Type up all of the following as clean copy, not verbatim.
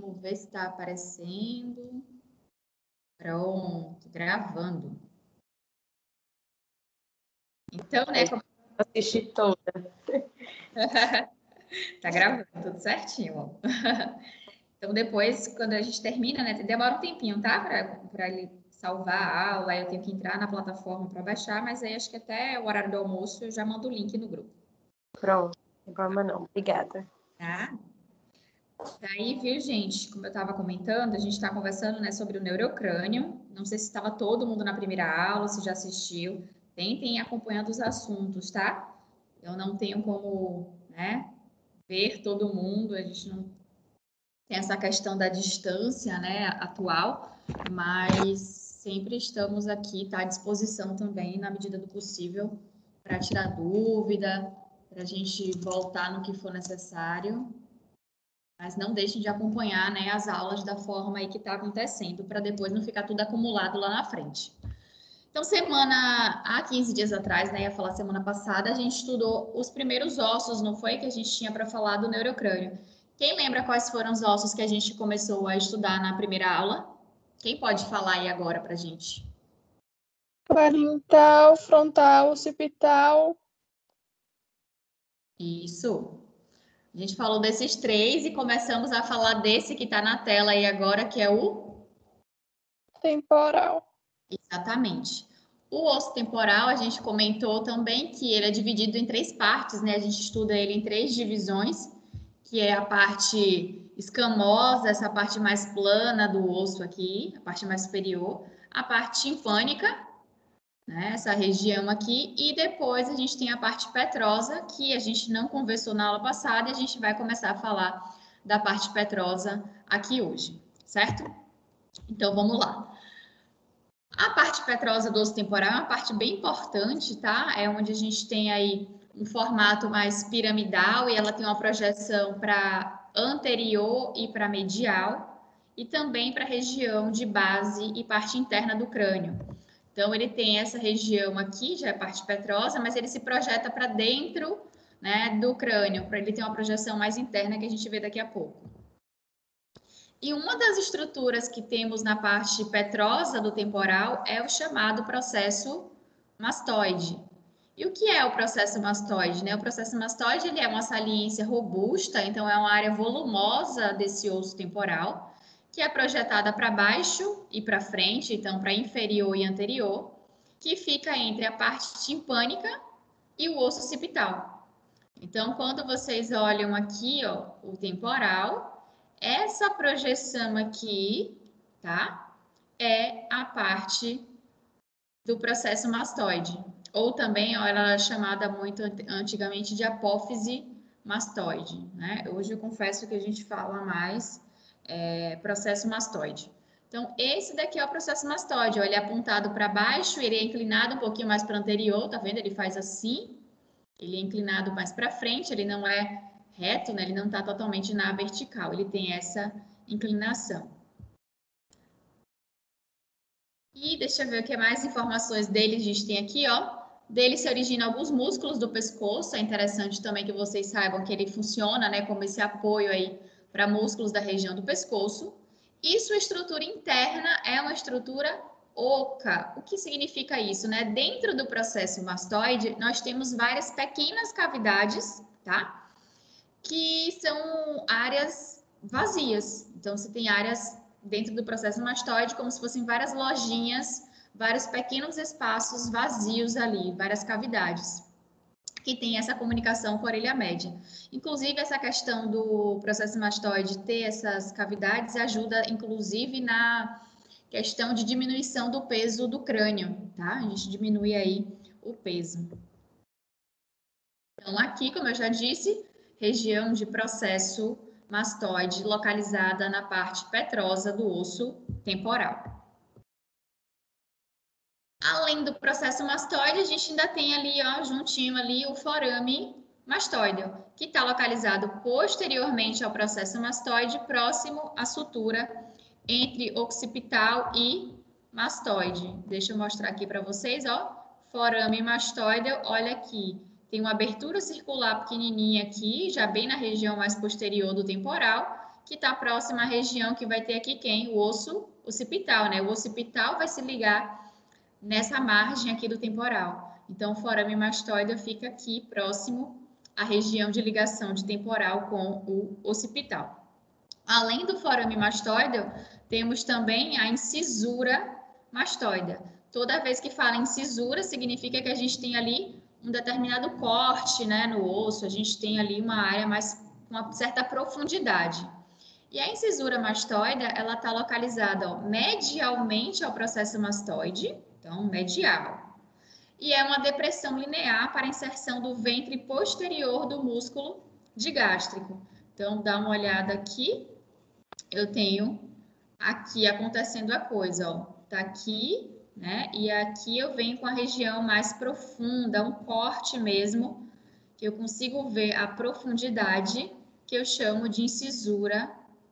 Vamos ver se está aparecendo. Pronto, gravando. Então, né? Assisti toda. Tá gravando tudo certinho, ó. Então, depois, quando a gente termina, né? Demora um tempinho, tá? Para ele salvar a aula, aí eu tenho que entrar na plataforma para baixar, mas aí acho que até o horário do almoço eu já mando o link no grupo. Pronto, não tem problema não. Obrigada. Tá? Daí, viu, gente, como eu estava comentando, a gente está conversando, né, sobre o neurocrânio. Não sei se estava todo mundo na primeira aula, se já assistiu. Tentem ir acompanhando os assuntos, tá? Eu não tenho como, né, ver todo mundo, a gente não tem essa questão da distância, né, atual, mas sempre estamos aqui, tá, à disposição também, na medida do possível, para tirar dúvida, para a gente voltar no que for necessário. Mas não deixem de acompanhar, né, as aulas da forma aí que está acontecendo, para depois não ficar tudo acumulado lá na frente. Então, há 15 dias atrás, né, ia falar semana passada, a gente estudou os primeiros ossos, não foi, que a gente tinha para falar do neurocrânio. Quem lembra quais foram os ossos que a gente começou a estudar na primeira aula? Quem pode falar aí agora para a gente? Parietal, frontal, occipital. Isso. A gente falou desses três e começamos a falar desse que está na tela aí agora, que é o temporal. Exatamente. O osso temporal, a gente comentou também que ele é dividido em três partes, né? A gente estuda ele em três divisões, que é a parte escamosa, essa parte mais plana do osso aqui, a parte mais superior, a parte timpânica, né? Essa região aqui, e depois a gente tem a parte petrosa, que a gente não conversou na aula passada, e a gente vai começar a falar da parte petrosa aqui hoje, certo? Então, vamos lá. A parte petrosa do osso temporal é uma parte bem importante, tá? É onde a gente tem aí um formato mais piramidal e ela tem uma projeção para anterior e para medial e também para a região de base e parte interna do crânio. Então, ele tem essa região aqui, já é parte petrosa, mas ele se projeta para dentro, né, do crânio, para ele ter uma projeção mais interna que a gente vê daqui a pouco. E uma das estruturas que temos na parte petrosa do temporal é o chamado processo mastoide. E o que é o processo mastoide, né? O processo mastoide ele é uma saliência robusta, então é uma área volumosa desse osso temporal, que é projetada para baixo e para frente, então para inferior e anterior, que fica entre a parte timpânica e o osso occipital. Então, quando vocês olham aqui, ó, o temporal, essa projeção aqui, tá? É a parte do processo mastoide. Ou também, ó, ela é chamada muito antigamente de apófise mastoide, né? Hoje eu confesso que a gente fala mais processo mastoide. Então, esse daqui é o processo mastoide. Ó, ele é apontado para baixo, ele é inclinado um pouquinho mais para o anterior, tá vendo? Ele faz assim. Ele é inclinado mais para frente, ele não é reto, né? Ele não está totalmente na vertical, ele tem essa inclinação. E deixa eu ver o que mais informações dele a gente tem aqui, ó. Dele se originam alguns músculos do pescoço, é interessante também que vocês saibam que ele funciona, né, como esse apoio aí para músculos da região do pescoço. E sua estrutura interna é uma estrutura oca. O que significa isso, né? Dentro do processo mastoide, nós temos várias pequenas cavidades, tá? Que são áreas vazias. Então, você tem áreas dentro do processo mastoide como se fossem várias lojinhas, vários pequenos espaços vazios ali, várias cavidades, que tem essa comunicação com a orelha média. Inclusive, essa questão do processo mastoide ter essas cavidades ajuda, inclusive, na questão de diminuição do peso do crânio, tá? A gente diminui aí o peso. Então, aqui, como eu já disse, região de processo mastoide localizada na parte petrosa do osso temporal. Além do processo mastoide, a gente ainda tem ali, ó, juntinho ali, o forame mastoide, que está localizado posteriormente ao processo mastoide, próximo à sutura entre occipital e mastoide. Deixa eu mostrar aqui para vocês, ó, forame mastoide, olha aqui, tem uma abertura circular pequenininha aqui, já bem na região mais posterior do temporal, que está próxima à região que vai ter aqui quem? O osso occipital, né? O occipital vai se ligar nessa margem aqui do temporal. Então, o forame mastoide fica aqui próximo à região de ligação de temporal com o occipital. Além do forame mastoide, temos também a incisura mastoide. Toda vez que fala incisura, significa que a gente tem ali um determinado corte, né, no osso, a gente tem ali uma área mais com uma certa profundidade. E a incisura mastoide, ela está localizada medialmente ao processo mastoide, então medial. E é uma depressão linear para a inserção do ventre posterior do músculo digástrico. Então, dá uma olhada aqui, eu tenho aqui acontecendo a coisa, ó, tá aqui, né? E aqui eu venho com a região mais profunda, um corte mesmo, que eu consigo ver a profundidade, que eu chamo de incisura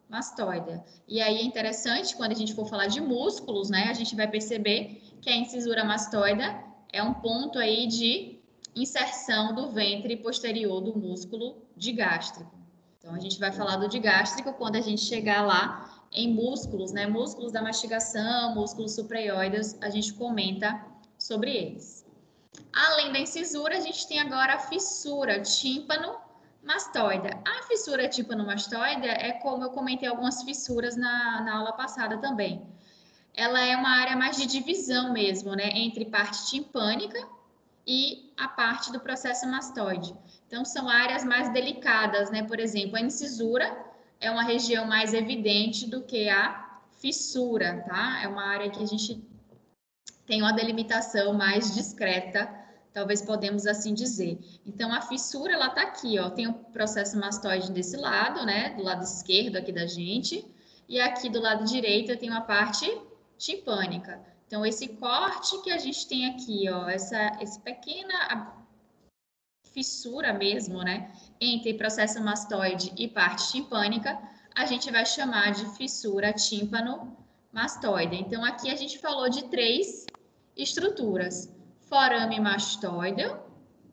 mastoide. E aí é interessante, quando a gente for falar de músculos, né? A gente vai perceber que a incisura mastoide é um ponto aí de inserção do ventre posterior do músculo digástrico. Então, a gente vai falar do digástrico quando a gente chegar lá em músculos, né? Músculos da mastigação, músculos supraioides, a gente comenta sobre eles. Além da incisura, a gente tem agora a fissura tímpano-mastoide. A fissura tímpano-mastoide é como eu comentei algumas fissuras na aula passada também. Ela é uma área mais de divisão mesmo, né? Entre parte timpânica e a parte do processo mastoide. Então, são áreas mais delicadas, né? Por exemplo, a incisura é uma região mais evidente do que a fissura, tá? É uma área que a gente tem uma delimitação mais discreta, talvez podemos assim dizer. Então, a fissura, ela tá aqui, ó. Tem o processo mastoide desse lado, né? Do lado esquerdo aqui da gente. E aqui do lado direito eu tenho a parte timpânica. Então, esse corte que a gente tem aqui, ó, essa pequena fissura mesmo, né, entre processo mastoide e parte timpânica, a gente vai chamar de fissura tímpano-mastoide. Então, aqui a gente falou de 3 estruturas. Forame mastoide,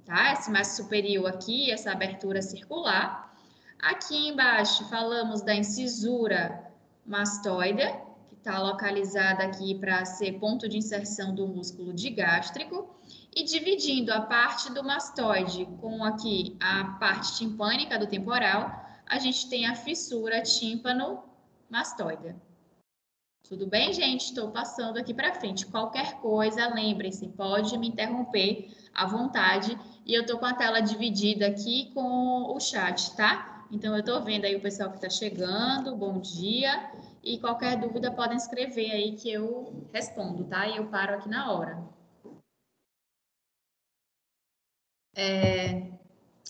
tá? Esse mais superior aqui, essa abertura circular. Aqui embaixo falamos da incisura mastoide, que está localizada aqui para ser ponto de inserção do músculo digástrico. E dividindo a parte do mastoide com aqui a parte timpânica do temporal, a gente tem a fissura tímpano-mastoide. Tudo bem, gente? Estou passando aqui para frente. Qualquer coisa, lembrem-se, pode me interromper à vontade. E eu estou com a tela dividida aqui com o chat, tá? Então, eu estou vendo aí o pessoal que está chegando. Bom dia. E qualquer dúvida, podem escrever aí que eu respondo, tá? E eu paro aqui na hora.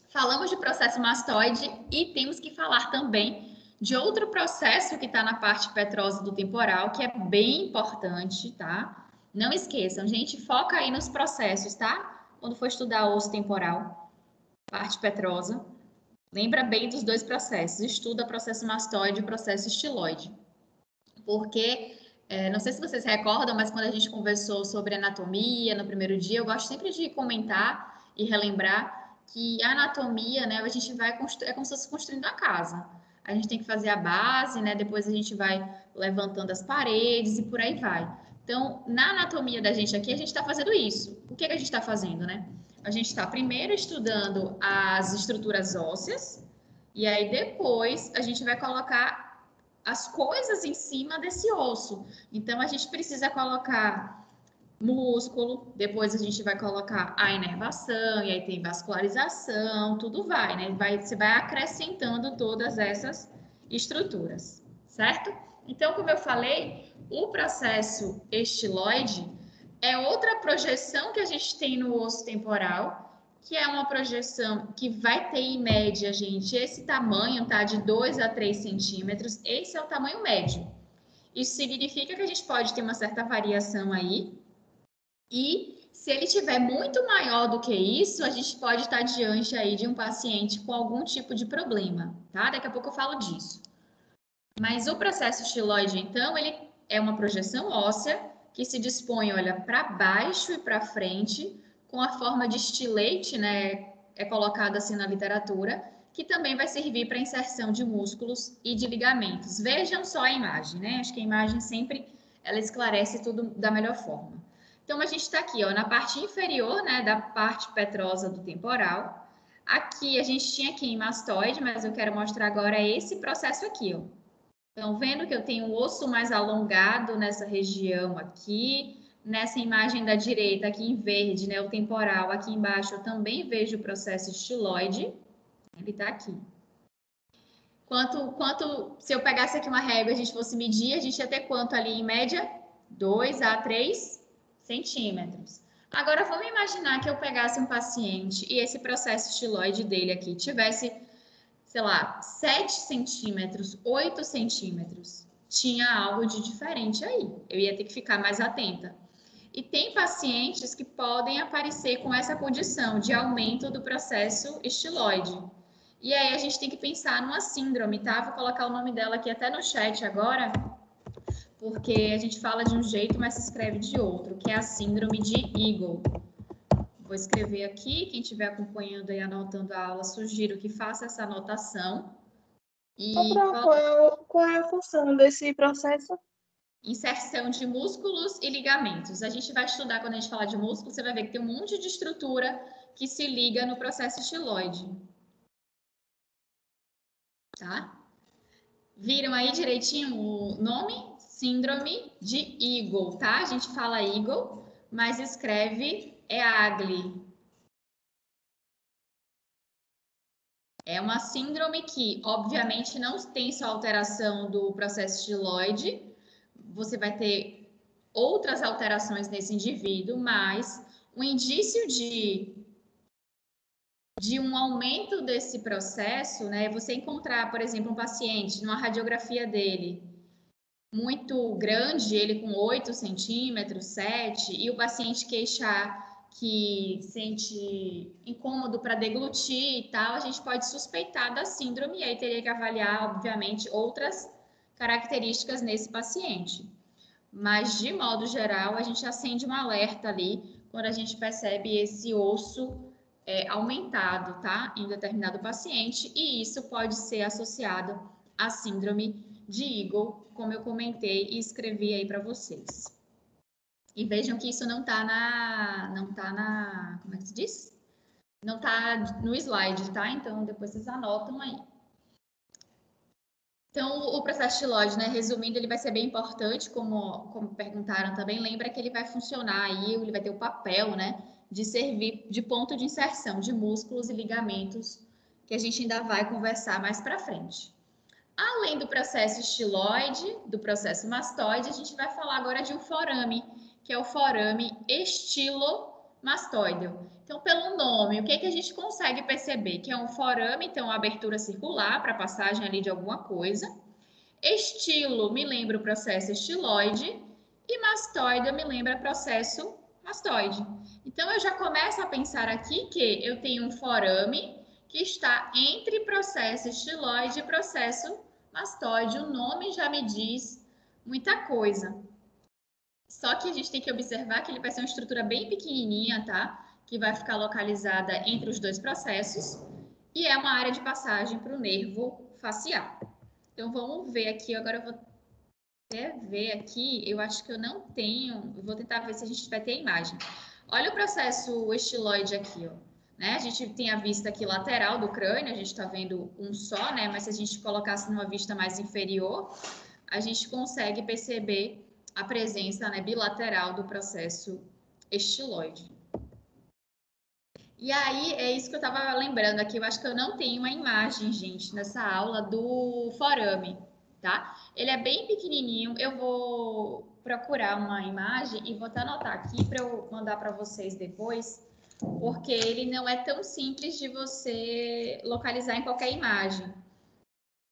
Falamos de processo mastoide e temos que falar também de outro processo que está na parte petrosa do temporal, que é bem importante, tá? Não esqueçam, gente, foca aí nos processos, tá? Quando for estudar osso temporal, parte petrosa, lembra bem dos 2 processos. Estuda processo mastoide e processo estiloide. Porque, não sei se vocês recordam, mas quando a gente conversou sobre anatomia no primeiro dia, eu gosto sempre de comentar e relembrar que a anatomia, né, a gente vai é como se fosse construindo a casa. A gente tem que fazer a base, né, depois a gente vai levantando as paredes e por aí vai. Então, na anatomia da gente aqui, a gente está fazendo isso. O que a gente está fazendo, né? A gente está primeiro estudando as estruturas ósseas e aí depois a gente vai colocar as coisas em cima desse osso. Então, a gente precisa colocar músculo, depois a gente vai colocar a inervação, e aí tem vascularização, tudo vai, né? Você vai acrescentando todas essas estruturas, certo? Então, como eu falei, o processo estiloide é outra projeção que a gente tem no osso temporal, que é uma projeção que vai ter em média, gente, esse tamanho, tá? De 2 a 3 centímetros, esse é o tamanho médio. Isso significa que a gente pode ter uma certa variação aí, e se ele tiver muito maior do que isso, a gente pode estar diante aí de um paciente com algum tipo de problema, tá? Daqui a pouco eu falo disso. Mas o processo estiloide, então, ele é uma projeção óssea que se dispõe, olha, para baixo e para frente, com a forma de estilete, né? É colocado assim na literatura, que também vai servir para inserção de músculos e de ligamentos. Vejam só a imagem, né? Acho que a imagem sempre ela esclarece tudo da melhor forma. Então, a gente está aqui, ó, na parte inferior, né, da parte petrosa do temporal. Aqui a gente tinha aqui em mastoide, mas eu quero mostrar agora esse processo aqui, ó. Então, vendo que eu tenho um osso mais alongado nessa região aqui, nessa imagem da direita, aqui em verde, né, o temporal, aqui embaixo eu também vejo o processo estiloide, ele está aqui. Se eu pegasse aqui uma régua e a gente fosse medir, a gente ia ter quanto ali em média? 2 a 3 centímetros. Agora, vamos imaginar que eu pegasse um paciente e esse processo estiloide dele aqui tivesse, sei lá, 7 centímetros, 8 centímetros. Tinha algo de diferente aí. Eu ia ter que ficar mais atenta. E tem pacientes que podem aparecer com essa condição de aumento do processo estiloide. E aí a gente tem que pensar numa síndrome, tá? Vou colocar o nome dela aqui até no chat agora, porque a gente fala de um jeito, mas se escreve de outro, que é a síndrome de Eagle. Vou escrever aqui, quem estiver acompanhando e anotando a aula, sugiro que faça essa anotação. E Qual é a função desse processo? Inserção de músculos e ligamentos. A gente vai estudar, quando a gente falar de músculo, você vai ver que tem um monte de estrutura que se liga no processo estiloide. Tá? Viram aí direitinho o nome? Síndrome de Eagle, tá? A gente fala Eagle, mas escreve Eagle. É uma síndrome que, obviamente, não tem só alteração do processo estiloide, você vai ter outras alterações nesse indivíduo, mas o indício de um aumento desse processo, né? Você encontrar, por exemplo, um paciente numa radiografia dele muito grande, ele com 8 centímetros, 7, e o paciente queixar que sente incômodo para deglutir e tal, a gente pode suspeitar da síndrome e aí teria que avaliar, obviamente, outras características nesse paciente. Mas, de modo geral, a gente acende um alerta ali quando a gente percebe esse osso aumentado, tá? Em determinado paciente, e isso pode ser associado à síndrome de Eagle, como eu comentei e escrevi aí para vocês. E vejam que isso não tá na, como é que se diz? Não tá no slide, tá? Então, depois vocês anotam aí. Então, o processo estiloide, né, resumindo, ele vai ser bem importante, como perguntaram também, lembra que ele vai funcionar aí, ele vai ter o papel, né, de servir de ponto de inserção de músculos e ligamentos, que a gente ainda vai conversar mais para frente. Além do processo estiloide, do processo mastoide, a gente vai falar agora de um forame, que é o forame estilomastoideo. Então, pelo nome, o que a gente consegue perceber? Que é um forame, então, uma abertura circular para passagem ali de alguma coisa. Estilo me lembra o processo estiloide e mastoide me lembra o processo mastoide. Então, eu já começo a pensar aqui que eu tenho um forame que está entre processo estiloide e processo mastoide. O nome já me diz muita coisa. Só que a gente tem que observar que ele vai ser uma estrutura bem pequenininha, tá? Que vai ficar localizada entre os dois processos e é uma área de passagem para o nervo facial. Então, vamos ver aqui. Agora eu vou até ver aqui. Eu acho que eu não tenho. Eu vou tentar ver se a gente vai ter a imagem. Olha o processo estiloide aqui, ó. Né? A gente tem a vista aqui lateral do crânio, a gente está vendo um só, né? Mas se a gente colocasse numa vista mais inferior, a gente consegue perceber a presença, né, bilateral do processo estiloide. E aí, é isso que eu estava lembrando aqui, eu acho que eu não tenho uma imagem, gente, nessa aula do forame, tá? Ele é bem pequenininho, eu vou procurar uma imagem e vou até anotar aqui para eu mandar para vocês depois, porque ele não é tão simples de você localizar em qualquer imagem.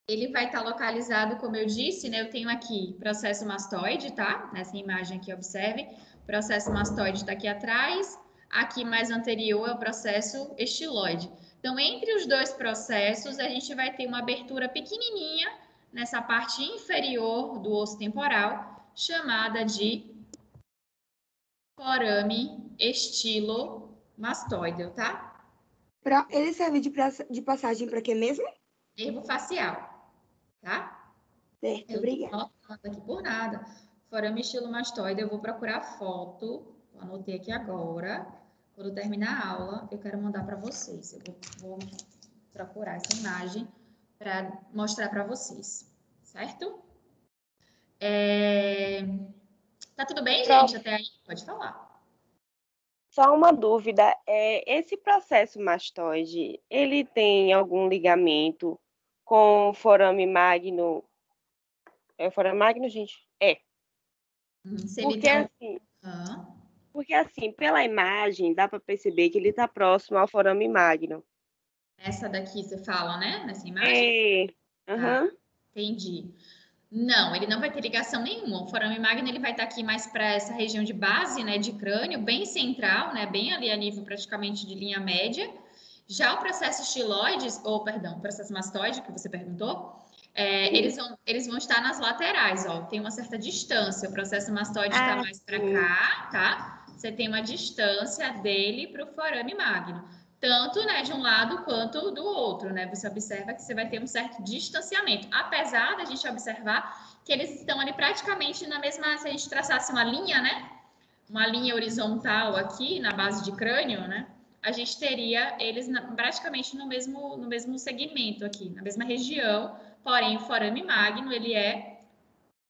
Ele vai estar localizado, como eu disse, né? Eu tenho aqui processo mastoide, tá? Nessa imagem aqui, observe. O processo mastoide está aqui atrás. Aqui mais anterior é o processo estiloide. Então, entre os dois processos, a gente vai ter uma abertura pequenininha nessa parte inferior do osso temporal, chamada de forame estilomastoideo, tá? Ele serve de passagem para quê mesmo? Nervo facial, tá? Certo, Eu obrigada. não tô falando aqui por nada. Forame estilomastoide, eu vou procurar foto. Eu anotei aqui agora. Quando terminar a aula, eu quero mandar para vocês. Eu vou procurar essa imagem para mostrar para vocês, certo? Tá tudo bem, gente? Até aí? Pode falar. Só uma dúvida, esse processo mastoide, ele tem algum ligamento com o forame magno? É o forame magno, gente? Se ele Porque tá... porque assim, pela imagem, dá para perceber que ele está próximo ao forame magno. Essa daqui você fala, né? Nessa imagem? Aham. Tá, entendi. Não, ele não vai ter ligação nenhuma. O forame magno ele vai estar aqui mais para essa região de base, né, de crânio, bem central, né, bem ali a nível praticamente de linha média. Já o processo estiloide, ou perdão, o processo mastoide que você perguntou, eles vão estar nas laterais, ó. Tem uma certa distância. O processo mastoide está mais para cá, tá? Você tem uma distância dele para o forame magno, tanto, né, de um lado quanto do outro, né? Você observa que você vai ter um certo distanciamento, apesar da gente observar que eles estão ali praticamente na mesma, se a gente traçasse uma linha, né? Uma linha horizontal aqui na base de crânio, né? A gente teria eles praticamente no mesmo segmento aqui, na mesma região, porém o forame magno, ele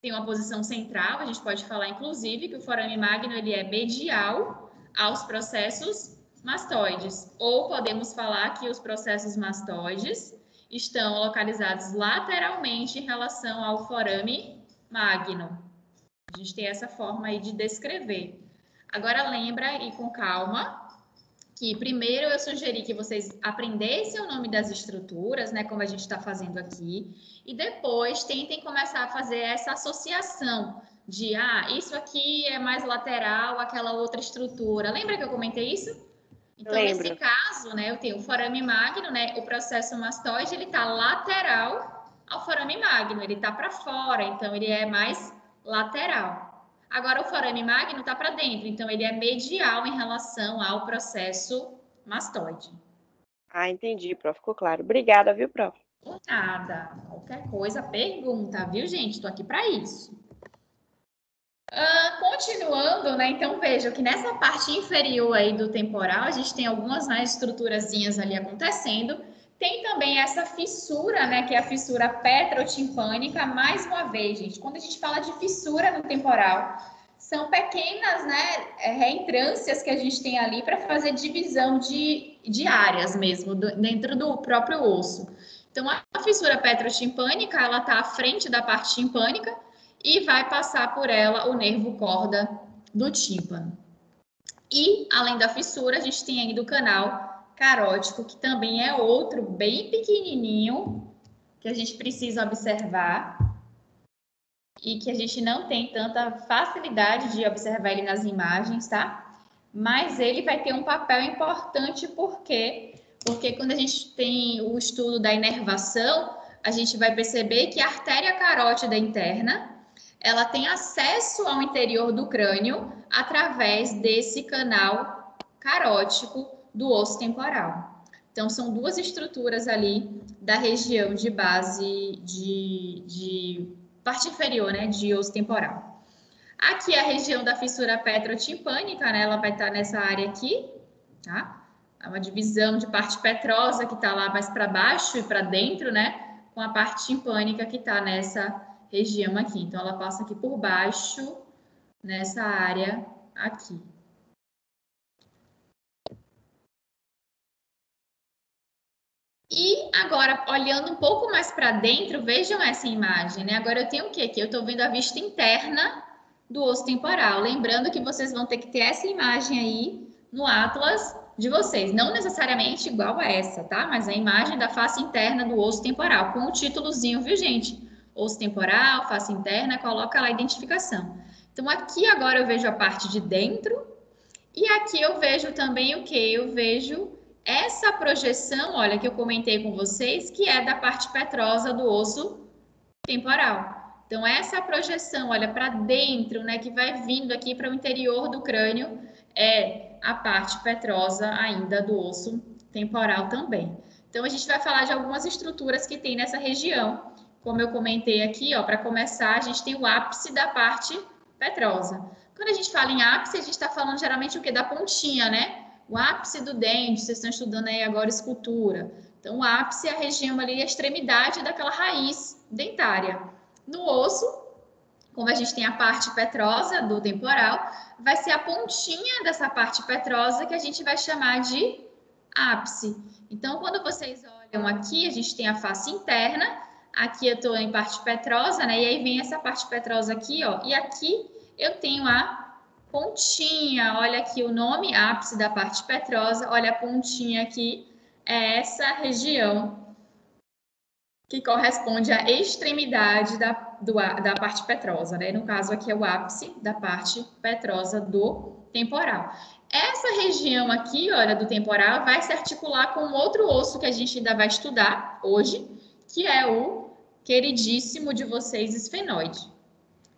tem uma posição central, a gente pode falar inclusive que o forame magno, ele é medial aos processos mastoides, ou podemos falar que os processos mastoides estão localizados lateralmente em relação ao forame magno. A gente tem essa forma aí de descrever. Agora lembra e com calma que primeiro eu sugeri que vocês aprendessem o nome das estruturas, né, como a gente está fazendo aqui, e depois tentem começar a fazer essa associação de, isso aqui é mais lateral, aquela outra estrutura. Lembra que eu comentei isso? Então, Lembro. nesse caso, né, eu tenho o forame magno, né, o processo mastoide, ele está lateral ao forame magno, ele está para fora, então ele é mais lateral. Agora, o forame magno está para dentro, então ele é medial em relação ao processo mastoide. Entendi, prof. Ficou claro. Obrigada, viu, prof? Nada. Qualquer coisa, pergunta, viu, gente? Estou aqui para isso. Continuando, né? Então vejam que nessa parte inferior aí do temporal, a gente tem algumas, né, estruturazinhas ali acontecendo. Tem também essa fissura, né, que é a fissura petrotimpânica. Mais uma vez, gente, quando a gente fala de fissura no temporal, são pequenas, né, reentrâncias que a gente tem ali para fazer divisão de áreas mesmo, dentro do próprio osso. Então, a fissura petrotimpânica, ela está à frente da parte timpânica e vai passar por ela o nervo corda do tímpano. E, além da fissura, a gente tem ainda o canal carótico, que também é outro bem pequenininho, que a gente precisa observar e que a gente não tem tanta facilidade de observar ele nas imagens, tá? Mas ele vai ter um papel importante, porque quando a gente tem o estudo da inervação, a gente vai perceber que a artéria carótida interna, ela tem acesso ao interior do crânio através desse canal carótico do osso temporal. Então, são duas estruturas ali da região de base de parte inferior, né, de osso temporal. Aqui a região da fissura petrotimpânica, né, ela vai estar nessa área aqui, tá? É uma divisão de parte petrosa que está lá mais para baixo e para dentro, né, com a parte timpânica que está nessa região aqui. Então, ela passa aqui por baixo, nessa área aqui. E agora, olhando um pouco mais para dentro, vejam essa imagem, né? Agora eu tenho o quê aqui? Eu estou vendo a vista interna do osso temporal. Lembrando que vocês vão ter que ter essa imagem aí no atlas de vocês. Não necessariamente igual a essa, tá? Mas a imagem da face interna do osso temporal, com o títulozinho, viu, gente? Osso temporal, face interna, coloca lá a identificação. Então, aqui agora eu vejo a parte de dentro. E aqui eu vejo também o quê? Eu vejo essa projeção, olha, que eu comentei com vocês, que é da parte petrosa do osso temporal. Então, essa projeção, olha, para dentro, né, que vai vindo aqui para o interior do crânio, é a parte petrosa ainda do osso temporal também. Então, a gente vai falar de algumas estruturas que tem nessa região. Como eu comentei aqui, ó, para começar, a gente tem o ápice da parte petrosa. Quando a gente fala em ápice, a gente está falando geralmente o quê? Da pontinha, né? O ápice do dente, vocês estão estudando aí agora escultura. Então, o ápice é a região ali, a extremidade daquela raiz dentária. No osso, como a gente tem a parte petrosa do temporal, vai ser a pontinha dessa parte petrosa que a gente vai chamar de ápice. Então, quando vocês olham aqui, a gente tem a face interna, aqui eu estou em parte petrosa, né? E aí vem essa parte petrosa aqui, ó, e aqui eu tenho a pontinha, olha aqui o nome, ápice da parte petrosa, olha a pontinha aqui, é essa região que corresponde à extremidade da parte petrosa, né? No caso aqui é o ápice da parte petrosa do temporal. Essa região aqui, olha, do temporal, vai se articular com outro osso que a gente ainda vai estudar hoje, que é o queridíssimo de vocês, esfenoide.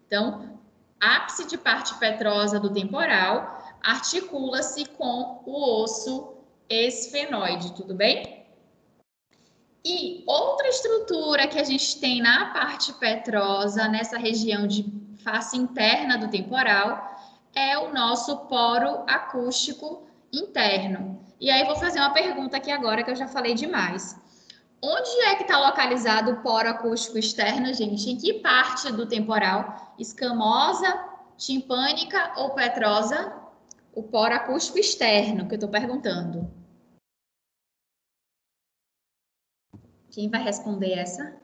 Então, ápice de parte petrosa do temporal articula-se com o osso esfenoide, tudo bem? E outra estrutura que a gente tem na parte petrosa, nessa região de face interna do temporal, é o nosso poro acústico interno. E aí vou fazer uma pergunta aqui agora que eu já falei demais. Onde é que está localizado o poro acústico externo, gente? Em que parte do temporal? Escamosa, timpânica ou petrosa? O poro acústico externo, que eu estou perguntando. Quem vai responder essa?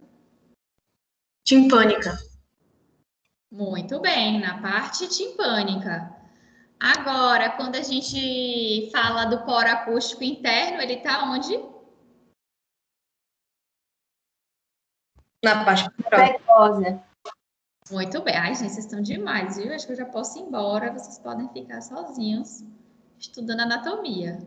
Timpânica. Muito bem, na parte timpânica. Agora, quando a gente fala do poro acústico interno, ele está onde? Na parte petrosa. Muito bem. Ai, gente, vocês estão demais, viu? Acho que eu já posso ir embora. Vocês podem ficar sozinhos estudando anatomia.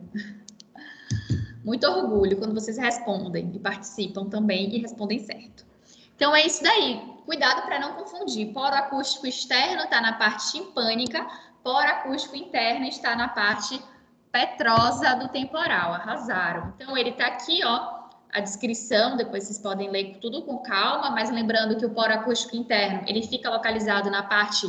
Muito orgulho quando vocês respondem e participam também e respondem certo. Então, é isso daí. Cuidado para não confundir. Poro acústico externo está na parte timpânica, poro acústico interno está na parte petrosa do temporal. Arrasaram. Então, ele está aqui, ó, a descrição, depois vocês podem ler tudo com calma, mas lembrando que o poro acústico interno, ele fica localizado na parte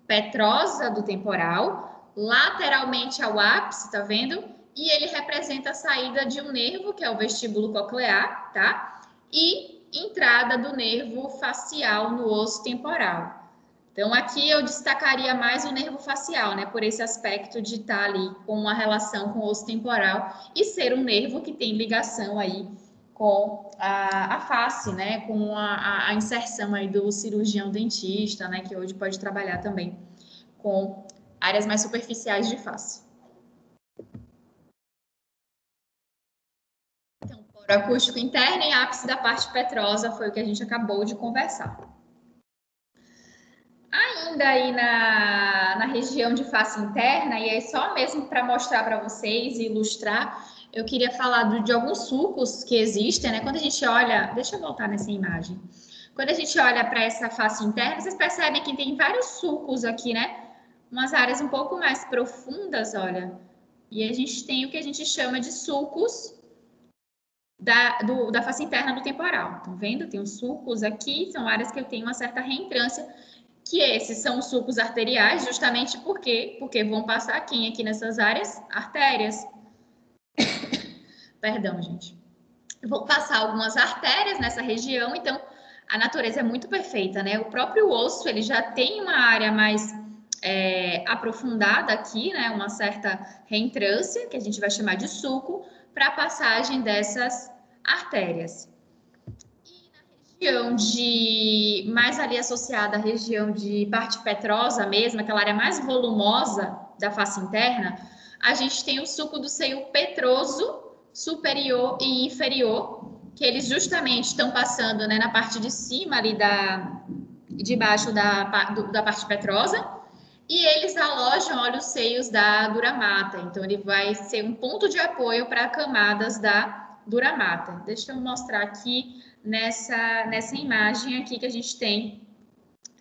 petrosa do temporal, lateralmente ao ápice, tá vendo? E ele representa a saída de um nervo, que é o vestíbulo coclear, tá? E entrada do nervo facial no osso temporal. Então, aqui eu destacaria mais o nervo facial, né? Por esse aspecto de estar ali com uma relação com o osso temporal e ser um nervo que tem ligação aí com a face, né? Com a inserção aí do cirurgião dentista, né? Que hoje pode trabalhar também com áreas mais superficiais de face. Então, poro acústico interno e ápice da parte petrosa foi o que a gente acabou de conversar. Ainda aí na região de face interna, e aí só mesmo para mostrar para vocês e ilustrar, eu queria falar de alguns sulcos que existem, né? Quando a gente olha, deixa eu voltar nessa imagem. Quando a gente olha para essa face interna, vocês percebem que tem vários sulcos aqui, né? Umas áreas um pouco mais profundas, olha. E a gente tem o que a gente chama de sulcos da face interna do temporal. Estão vendo? Tem os sulcos aqui, são áreas que eu tenho uma certa reentrância, que esses são os sulcos arteriais, justamente porque vão passar aqui nessas áreas? Artérias. Perdão, gente. Eu vou passar algumas artérias nessa região, então a natureza é muito perfeita, né? O próprio osso, ele já tem uma área mais aprofundada aqui, né? Uma certa reentrância, que a gente vai chamar de sulco, para a passagem dessas artérias. E na região mais ali associada à região de parte petrosa mesmo, aquela área mais volumosa da face interna, a gente tem o sulco do seio petroso superior e inferior, que eles justamente estão passando, né, na parte de cima ali de baixo da parte petrosa, e eles alojam, olha, os seios da dura mata. Então, ele vai ser um ponto de apoio para camadas da dura mata. Deixa eu mostrar aqui nessa imagem aqui que a gente tem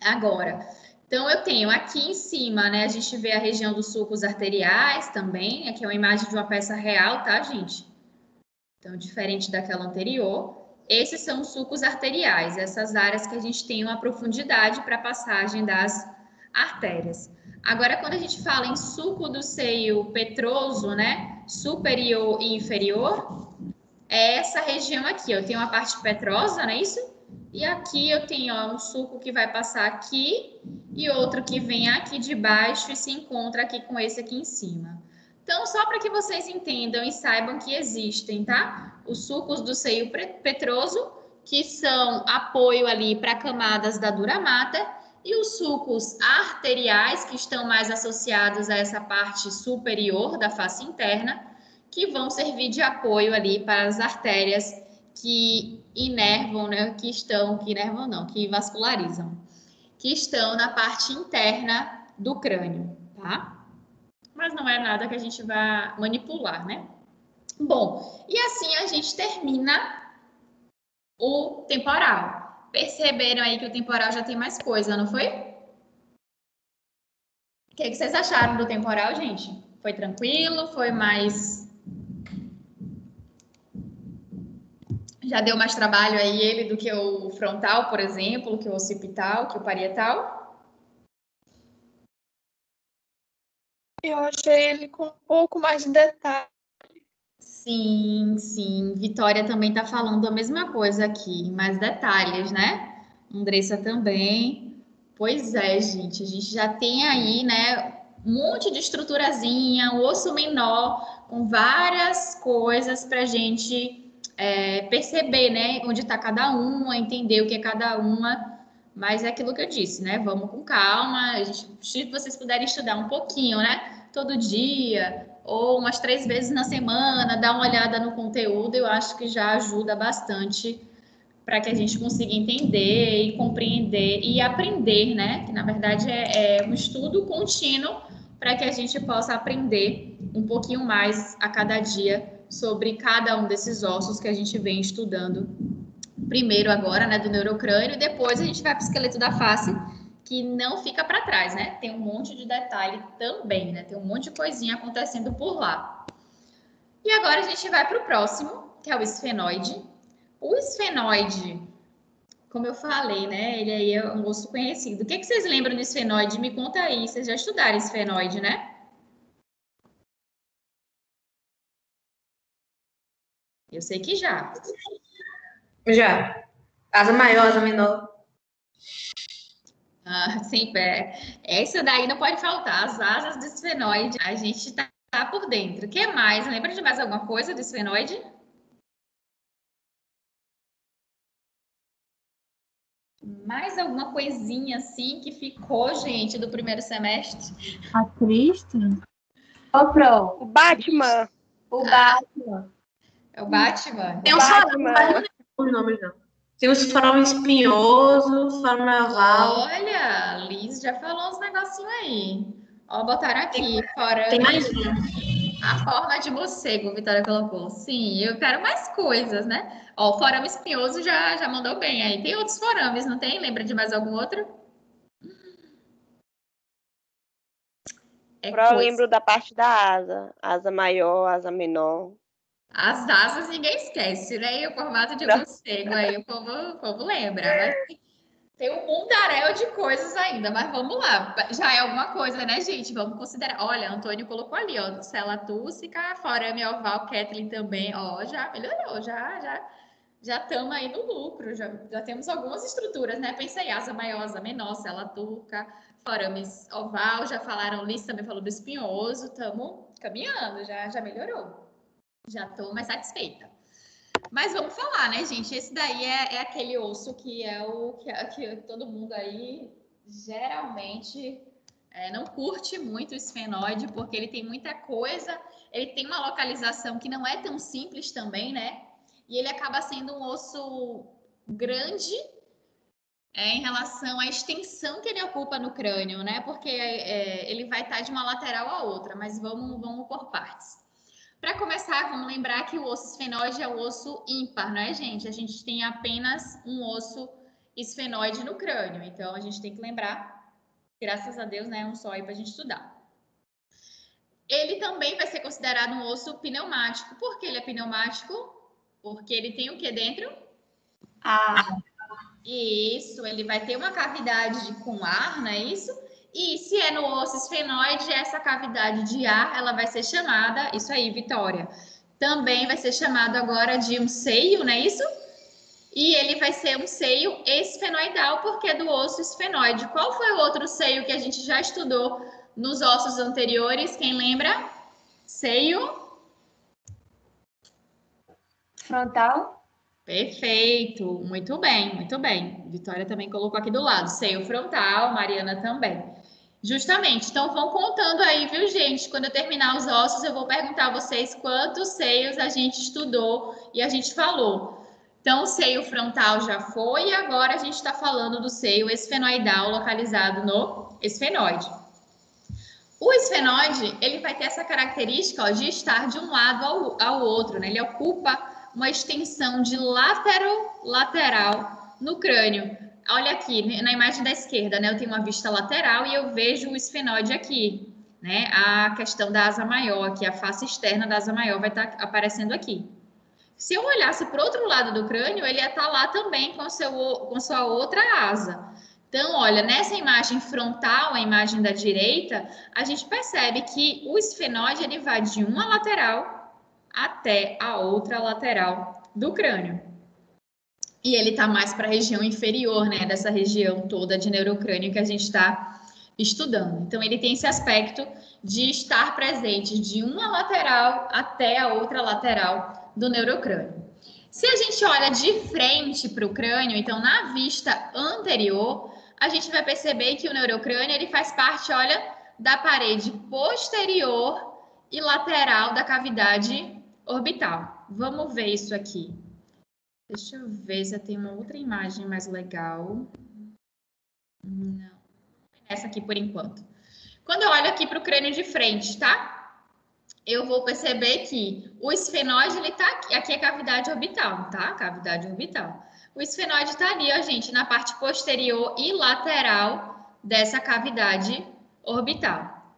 agora. Então, eu tenho aqui em cima, né, a gente vê a região dos sulcos arteriais também. Aqui é uma imagem de uma peça real, tá, gente? Então, diferente daquela anterior, esses são os sulcos arteriais, essas áreas que a gente tem uma profundidade para a passagem das artérias. Agora, quando a gente fala em sulco do seio petroso, né, superior e inferior, é essa região aqui. Eu tenho uma parte petrosa, não é isso? E aqui eu tenho um sulco que vai passar aqui e outro que vem aqui de baixo e se encontra aqui com esse aqui em cima. Então, só para que vocês entendam e saibam que existem, tá? Os sulcos do seio petroso, que são apoio ali para camadas da dura mater, e os sulcos arteriais, que estão mais associados a essa parte superior da face interna, que vão servir de apoio ali para as artérias que inervam, né? Que vascularizam, que estão na parte interna do crânio, tá? Mas não é nada que a gente vá manipular, né? Bom, e assim a gente termina o temporal. Perceberam aí que o temporal já tem mais coisa, não foi? O que vocês acharam do temporal, gente? Foi tranquilo? Foi mais... Já deu mais trabalho aí ele do que o frontal, por exemplo, que o occipital, que o parietal? Eu achei ele com um pouco mais de detalhe. Sim, sim. Vitória também está falando a mesma coisa aqui, mais detalhes, né? Andressa também. Pois é, gente, a gente já tem aí, né, um monte de estruturazinha, um osso menor, com várias coisas para a gente perceber, né, onde está cada uma, entender o que é cada uma. Mas é aquilo que eu disse, né? Vamos com calma. Se vocês puderem estudar um pouquinho, né? Todo dia, ou umas 3 vezes na semana, dar uma olhada no conteúdo, eu acho que já ajuda bastante para que a gente consiga entender e compreender e aprender, né? Que na verdade é um estudo contínuo para que a gente possa aprender um pouquinho mais a cada dia sobre cada um desses ossos que a gente vem estudando. Primeiro agora, né, do neurocrânio, e depois a gente vai para o esqueleto da face, que não fica para trás, né? Tem um monte de detalhe também, né? Tem um monte de coisinha acontecendo por lá. E agora a gente vai para o próximo, que é o esfenoide. O esfenoide, como eu falei, né? Ele aí é um osso conhecido. O que vocês lembram do esfenoide? Me conta aí. Vocês já estudaram esfenoide, né? Eu sei que já. Já. Asa maior, asa menor. Ah, sim, essa daí não pode faltar. As asas do esfenoide, a gente tá por dentro. O que mais? Lembra de mais alguma coisa do esfenoide? Mais alguma coisinha assim que ficou, gente, do primeiro semestre? A Cristo? Ô, Pro. O Batman. O Batman. É o Batman? Tem uns faraós, mas não lembro os nomes, não. Tem uns faraós espinhosos, faraó oval. Olha, Liz já falou uns negocinhos aí. Ó, botaram aqui, fora Tem mais um. a forma de morcego, Vitória colocou. Sim, eu quero mais coisas, né? Ó, o forame espinhoso já mandou bem aí. Tem outros forames, não tem? Lembra de mais algum outro? Eu lembro da parte da asa. Asa maior, asa menor. As asas ninguém esquece, né? E o formato de morcego aí, o povo lembra. Mas tem um mundaréu de coisas ainda, mas vamos lá. Já é alguma coisa, né, gente? Vamos considerar. Olha, Antônio colocou ali, ó, cela tússica, forame oval, Kathleen também. Ó, já melhorou, já estamos aí no lucro, já temos algumas estruturas, né? Pensei, asa maior, asa menor, cela túca, forames oval, já falaram, Liz também falou do espinhoso, estamos caminhando, já melhorou. Já estou mais satisfeita. Mas vamos falar, né, gente? Esse daí é aquele osso que é o que todo mundo aí geralmente não curte muito o esfenoide, porque ele tem muita coisa, ele tem uma localização que não é tão simples também, né? E ele acaba sendo um osso grande em relação à extensão que ele ocupa no crânio, né? Porque ele vai estar de uma lateral a outra, mas vamos por partes. Para começar, vamos lembrar que o osso esfenoide é o osso ímpar, né, gente? A gente tem apenas um osso esfenoide no crânio, então a gente tem que lembrar, graças a Deus, né, um só aí para a gente estudar. Ele também vai ser considerado um osso pneumático. Por que ele é pneumático? Porque ele tem o que dentro? Ah, Isso, ele vai ter uma cavidade com ar, não é isso? E se é no osso esfenoide, essa cavidade de ar, ela vai ser chamada, isso aí, Vitória, também vai ser chamado agora de um seio, não é isso? E ele vai ser um seio esfenoidal, porque é do osso esfenoide. Qual foi o outro seio que a gente já estudou nos ossos anteriores? Quem lembra? Seio? frontal. Perfeito, muito bem, muito bem. Vitória também colocou aqui do lado, seio frontal, Mariana também. Justamente, então vão contando aí, viu, gente? Quando eu terminar os ossos, eu vou perguntar a vocês quantos seios a gente estudou e a gente falou. Então, o seio frontal já foi e agora a gente está falando do seio esfenoidal localizado no esfenoide. O esfenoide, ele vai ter essa característica, ó, de estar de um lado ao outro, né? Ele ocupa uma extensão de lateral no crânio. Olha aqui, na imagem da esquerda, né? Eu tenho uma vista lateral e eu vejo o esfenoide aqui, né? A questão da asa maior aqui, a face externa da asa maior vai estar aparecendo aqui. Se eu olhasse para o outro lado do crânio, ele ia estar lá também com sua outra asa. Então, olha, nessa imagem frontal, a imagem da direita, a gente percebe que o esfenoide ele vai de uma lateral até a outra lateral do crânio. E ele está mais para a região inferior, né, dessa região toda de neurocrânio que a gente está estudando. Então, ele tem esse aspecto de estar presente de uma lateral até a outra lateral do neurocrânio. Se a gente olha de frente para o crânio, então na vista anterior, a gente vai perceber que o neurocrânio ele faz parte, olha, da parede posterior e lateral da cavidade orbital. Vamos ver isso aqui. Deixa eu ver se eu tenho uma outra imagem mais legal. Não, essa aqui por enquanto. Quando eu olho aqui para o crânio de frente, tá? Eu vou perceber que o esfenoide, ele tá aqui. Aqui é cavidade orbital, tá? Cavidade orbital. O esfenoide tá ali, ó, gente, na parte posterior e lateral dessa cavidade orbital.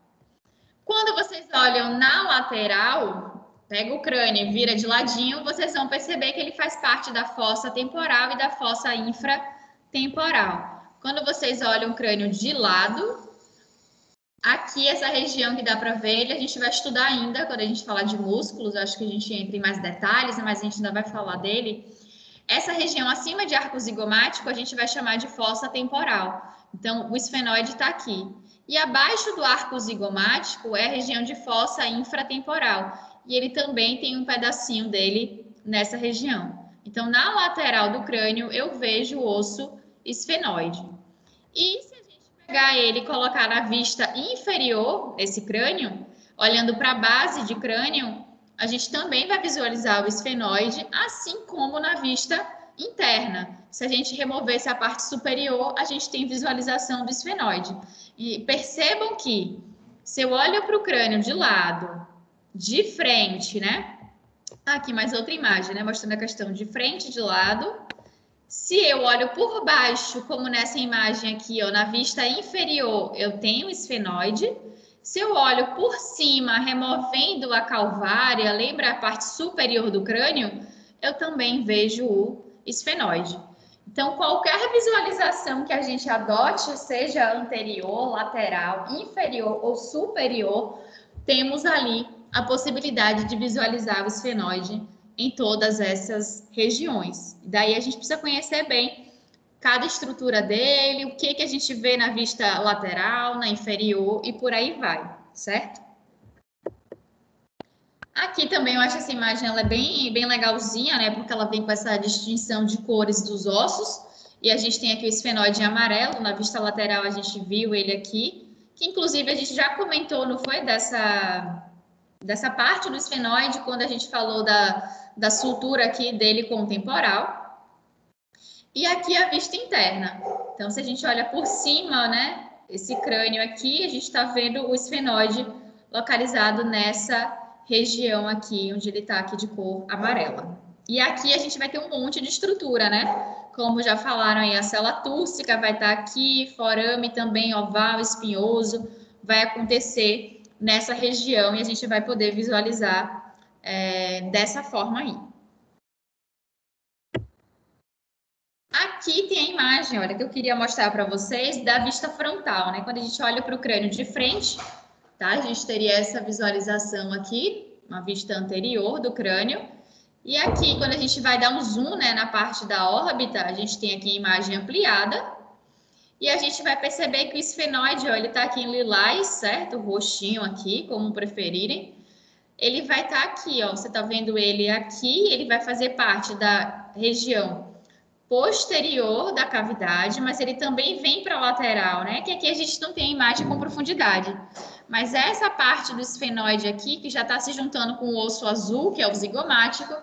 Quando vocês olham na lateral, pega o crânio e vira de ladinho, vocês vão perceber que ele faz parte da fossa temporal e da fossa infratemporal. Quando vocês olham o crânio de lado, aqui, essa região que dá para ver, a gente vai estudar ainda, quando a gente falar de músculos, acho que a gente entra em mais detalhes, mas a gente ainda vai falar dele. Essa região acima de arco zigomático, a gente vai chamar de fossa temporal. Então, o esfenoide está aqui. E abaixo do arco zigomático é a região de fossa infratemporal. E ele também tem um pedacinho dele nessa região. Então, na lateral do crânio, eu vejo o osso esfenoide. E se a gente pegar ele e colocar na vista inferior desse crânio, olhando para a base de crânio, a gente também vai visualizar o esfenoide, assim como na vista interna. Se a gente removesse a parte superior, a gente tem visualização do esfenoide. E percebam que, se eu olho para o crânio de lado, de frente, né? Aqui mais outra imagem, né? Mostrando a questão de frente, de lado. Se eu olho por baixo, como nessa imagem aqui, ó, na vista inferior, eu tenho esfenoide. Se eu olho por cima, removendo a calvária, lembra a parte superior do crânio, eu também vejo o esfenoide. Então, qualquer visualização que a gente adote, seja anterior, lateral, inferior ou superior, temos ali a possibilidade de visualizar o esfenoide em todas essas regiões. Daí a gente precisa conhecer bem cada estrutura dele, o que a gente vê na vista lateral, na inferior e por aí vai, certo? Aqui também eu acho essa imagem ela é bem legalzinha, né? Porque ela vem com essa distinção de cores dos ossos. E a gente tem aqui o esfenoide em amarelo, na vista lateral a gente viu ele aqui, que inclusive a gente já comentou, não foi? Dessa parte do esfenoide, quando a gente falou da sutura aqui dele com o temporal. E aqui a vista interna. Então, se a gente olha por cima, né, esse crânio aqui, a gente está vendo o esfenoide localizado nessa região aqui, onde ele está aqui de cor amarela. E aqui a gente vai ter um monte de estrutura, né? Como já falaram aí, a célula túrcica vai estar aqui, forame também oval, espinhoso, vai acontecer nessa região e a gente vai poder visualizar dessa forma aí. Aqui tem a imagem, olha, que eu queria mostrar para vocês da vista frontal, né? Quando a gente olha para o crânio de frente, tá? A gente teria essa visualização aqui, uma vista anterior do crânio. E aqui, quando a gente vai dar um zoom, né, na parte da órbita, a gente tem aqui a imagem ampliada. E a gente vai perceber que o esfenoide, ó, ele tá aqui em lilás, certo? O roxinho aqui, como preferirem. Ele vai estar aqui, ó. Você tá vendo ele aqui, ele vai fazer parte da região posterior da cavidade, mas ele também vem para a lateral, né? Que aqui a gente não tem a imagem com profundidade. Mas essa parte do esfenoide aqui, que já está se juntando com o osso azul, que é o zigomático,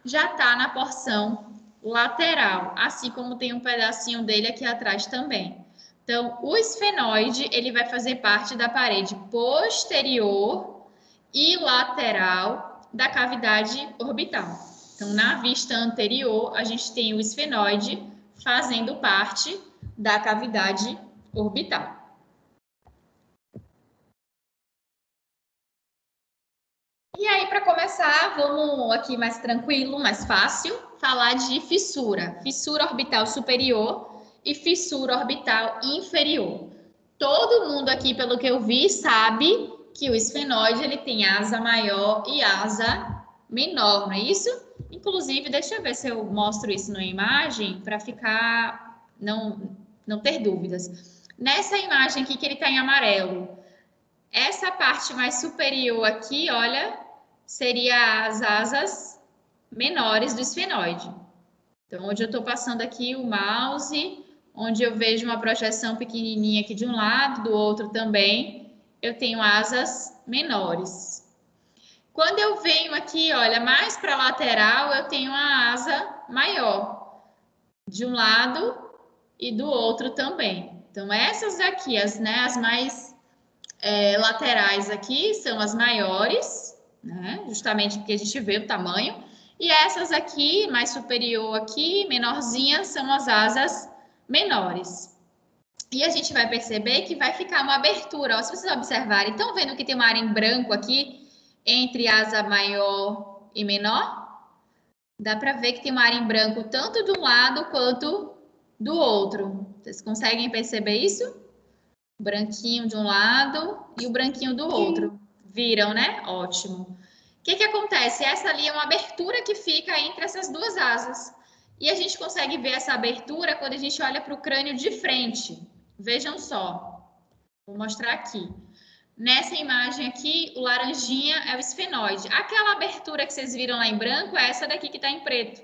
já está na porção lateral, assim como tem um pedacinho dele aqui atrás também. Então, o esfenoide, ele vai fazer parte da parede posterior e lateral da cavidade orbital. Então, na vista anterior, a gente tem o esfenoide fazendo parte da cavidade orbital. E aí, para começar, vamos aqui mais tranquilo, mais fácil, falar de fissura. Fissura orbital superior e fissura orbital inferior. Todo mundo aqui, pelo que eu vi, sabe que o esfenoide ele tem asa maior e asa menor, não é isso? Inclusive, deixa eu ver se eu mostro isso na imagem para ficar não ter dúvidas. Nessa imagem aqui que ele está em amarelo, essa parte mais superior aqui, olha, seria as asas menores do esfenoide. Então, onde eu estou passando aqui o mouse, onde eu vejo uma projeção pequenininha aqui de um lado, do outro também, eu tenho asas menores. Quando eu venho aqui, olha, mais para a lateral, eu tenho a asa maior, de um lado e do outro também. Então, essas aqui, as mais laterais aqui, são as maiores, né? Justamente porque a gente vê o tamanho. E essas aqui, mais superior aqui, menorzinhas, são as asas menores. E a gente vai perceber que vai ficar uma abertura. Ó, se vocês observarem, estão vendo que tem uma área em branco aqui, entre asa maior e menor? Dá para ver que tem uma área em branco tanto de um lado quanto do outro. Vocês conseguem perceber isso? O branquinho de um lado e o branquinho do outro. Viram, né? Ótimo. O que acontece? Essa ali é uma abertura que fica entre essas duas asas. E a gente consegue ver essa abertura quando a gente olha para o crânio de frente. Vejam só. Vou mostrar aqui. Nessa imagem aqui, o laranjinha é o esfenoide. Aquela abertura que vocês viram lá em branco é essa daqui que está em preto.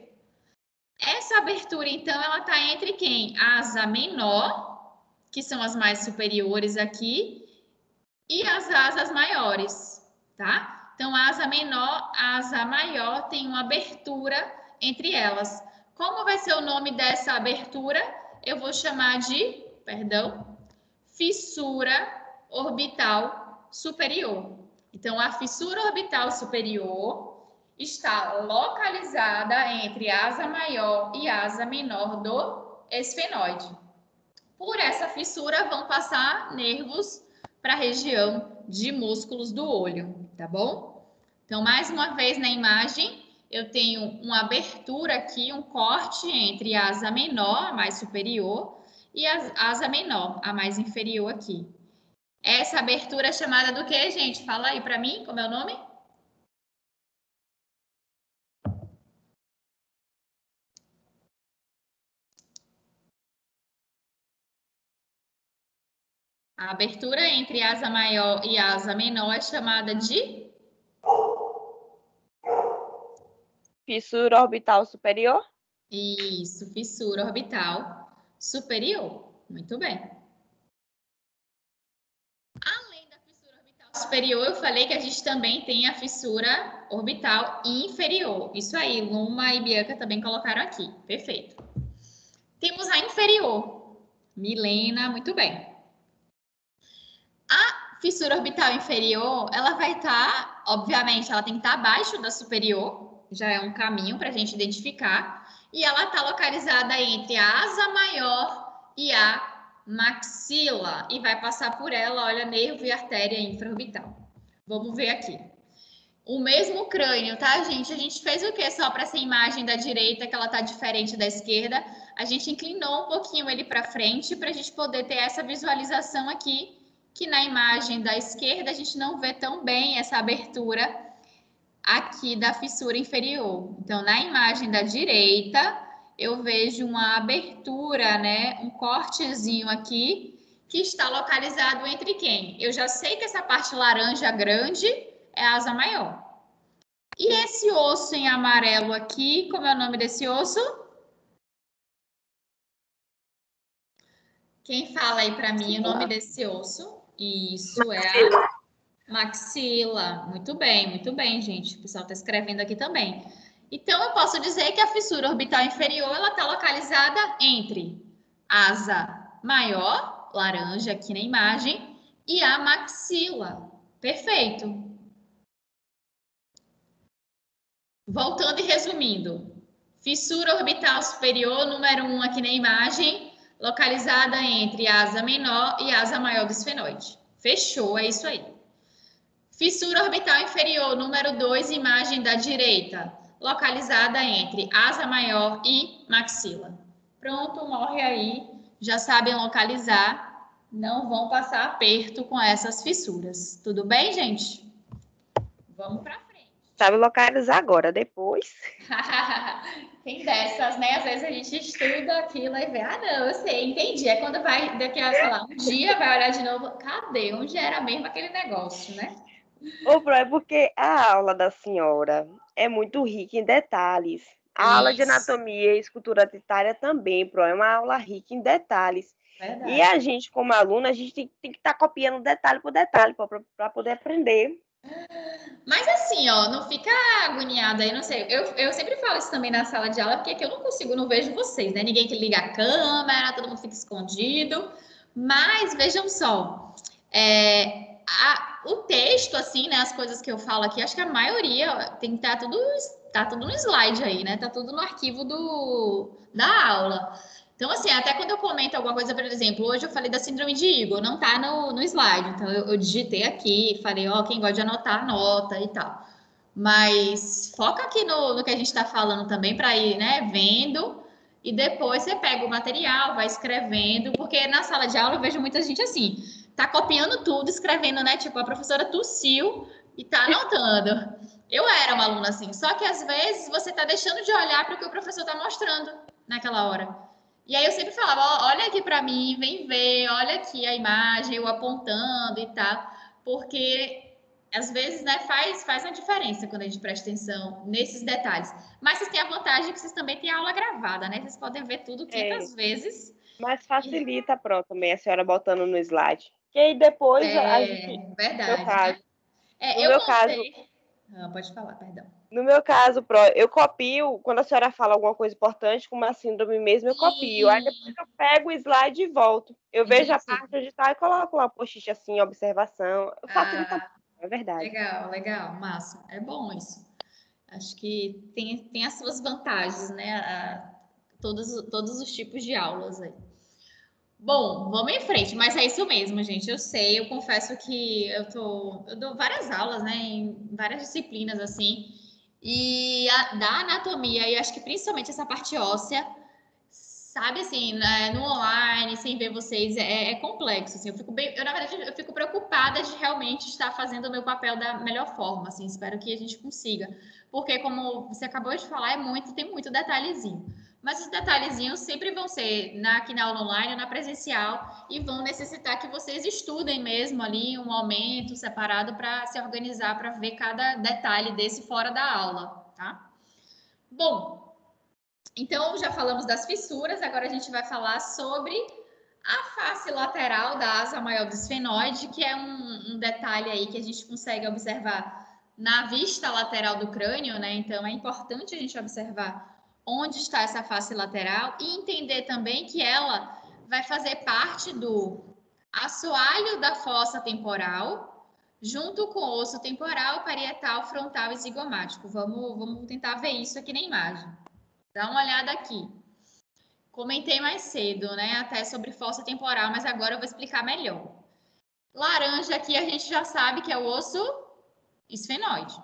Essa abertura, então, ela está entre quem? A asa menor, que são as mais superiores aqui, e as asas maiores, tá? Então, a asa menor, a asa maior tem uma abertura entre elas. Como vai ser o nome dessa abertura? Eu vou chamar de, fissura orbital superior. Então, a fissura orbital superior está localizada entre a asa maior e a asa menor do esfenoide. Por essa fissura vão passar nervos para a região de músculos do olho, tá bom? Então, mais uma vez na imagem, eu tenho uma abertura aqui, um corte entre a asa menor, a mais superior, e a asa menor, a mais inferior aqui. Essa abertura é chamada do quê, gente? Fala aí para mim, como é o nome? A abertura entre asa maior e asa menor é chamada de? Fissura orbital superior? Isso, fissura orbital superior. Muito bem. Além da fissura orbital superior, eu falei que a gente também tem a fissura orbital inferior. Isso aí, Luma e Bianca também colocaram aqui. Perfeito. Temos a inferior. Milena, muito bem. A fissura orbital inferior, ela vai estar, obviamente, ela tem que estar abaixo da superior, já é um caminho para a gente identificar, e ela está localizada entre a asa maior e a maxila, e vai passar por ela, olha, nervo e artéria infraorbital. Vamos ver aqui. O mesmo crânio, tá, gente? A gente fez o quê só para essa imagem da direita, que ela tá diferente da esquerda? A gente inclinou um pouquinho ele para frente para a gente poder ter essa visualização aqui, que na imagem da esquerda a gente não vê tão bem essa abertura aqui da fissura inferior. Então, na imagem da direita, eu vejo uma abertura, né? Um cortezinho aqui, que está localizado entre quem? Eu já sei que essa parte laranja grande é a asa maior. E esse osso em amarelo aqui, como é o nome desse osso? Quem fala aí para mim o nome desse osso? Isso é a maxila. Muito bem, gente. O pessoal está escrevendo aqui também. Então, eu posso dizer que a fissura orbital inferior ela está localizada entre a asa maior, laranja aqui na imagem, e a maxila. Perfeito. Voltando e resumindo. Fissura orbital superior, número 1 aqui na imagem, localizada entre a asa menor e a asa maior do esfenoide. Fechou, é isso aí. Fissura orbital inferior, número 2, imagem da direita, localizada entre asa maior e maxila. Pronto, morre aí. Já sabem localizar, não vão passar aperto com essas fissuras. Tudo bem, gente? Vamos para frente. Sabe localizar agora, depois. Tem dessas, né? Às vezes a gente estuda aquilo e vê, não, eu sei, entendi. É quando vai, daqui a, sei lá, um dia vai olhar de novo, cadê? Onde era mesmo aquele negócio, né? Ô, Pro, é porque a aula da senhora é muito rica em detalhes. A aula de Isso. anatomia e escultura dentária também, Pro, é uma aula rica em detalhes. Verdade. E a gente, como aluna, a gente tem que estar copiando detalhe por detalhe para poder aprender. Mas assim, ó, não fica agoniada aí, não sei. Eu sempre falo isso também na sala de aula, porque aqui eu não consigo, não vejo vocês, né? Ninguém que liga a câmera, todo mundo fica escondido. Mas vejam só, o texto, assim, né? As coisas que eu falo aqui, acho que a maioria tem que estar tudo no slide aí, né? Tá tudo no arquivo da aula. Então, assim, até quando eu comento alguma coisa, por exemplo, hoje eu falei da síndrome de Igor, não tá no slide. Então, eu digitei aqui, falei, ó, quem gosta de anotar, anota e tal. Mas foca aqui no que a gente está falando também, para ir, né, vendo. E depois você pega o material, vai escrevendo, porque na sala de aula eu vejo muita gente assim, tá copiando tudo, escrevendo, né? Tipo, a professora tossiu e tá anotando. Eu era uma aluna assim, só que às vezes você tá deixando de olhar para o que o professor tá mostrando naquela hora. E aí eu sempre falava, ó, olha aqui para mim, vem ver, olha aqui a imagem, eu apontando e tal, porque às vezes, né, faz a diferença quando a gente presta atenção nesses detalhes. Mas vocês têm a vantagem que vocês também têm a aula gravada, né? Vocês podem ver tudo 500 vezes. Mas facilita, Pro, também a senhora botando no slide. Que aí depois a gente, verdade, no caso, né? no Eu meu montei... caso, pode falar, perdão. no meu caso, Pro, eu copio, quando a senhora fala alguma coisa importante, como a síndrome mesmo, eu copio. Aí depois eu pego o slide e volto. Eu vejo a parte onde tá e coloco lá o post-it assim, observação. Facilita, é verdade. Legal, massa. É bom isso. Acho que tem as suas vantagens, né? Todos os tipos de aulas aí. Bom, vamos em frente, mas é isso mesmo, gente. Eu sei, eu confesso que eu dou várias aulas, né, em várias disciplinas assim, e da anatomia, e acho que principalmente essa parte óssea, sabe assim, né, no online, sem ver vocês, é complexo, assim. Na verdade, eu fico preocupada de realmente estar fazendo o meu papel da melhor forma, assim. Espero que a gente consiga, porque como você acabou de falar, tem muito detalhezinho. Mas os detalhezinhos sempre vão ser aqui na aula online ou na presencial e vão necessitar que vocês estudem mesmo ali um momento separado para se organizar, para ver cada detalhe desse fora da aula, tá? Bom, então já falamos das fissuras, agora a gente vai falar sobre a face lateral da asa maior do esfenoide, que é um detalhe aí que a gente consegue observar na vista lateral do crânio, né? Então é importante a gente observar onde está essa face lateral e entender também que ela vai fazer parte do assoalho da fossa temporal, junto com o osso temporal, parietal, frontal e zigomático. Vamos tentar ver isso aqui na imagem. Dá uma olhada aqui. Comentei mais cedo, né, até sobre fossa temporal, mas agora eu vou explicar melhor. Laranja aqui a gente já sabe que é o osso esfenoide.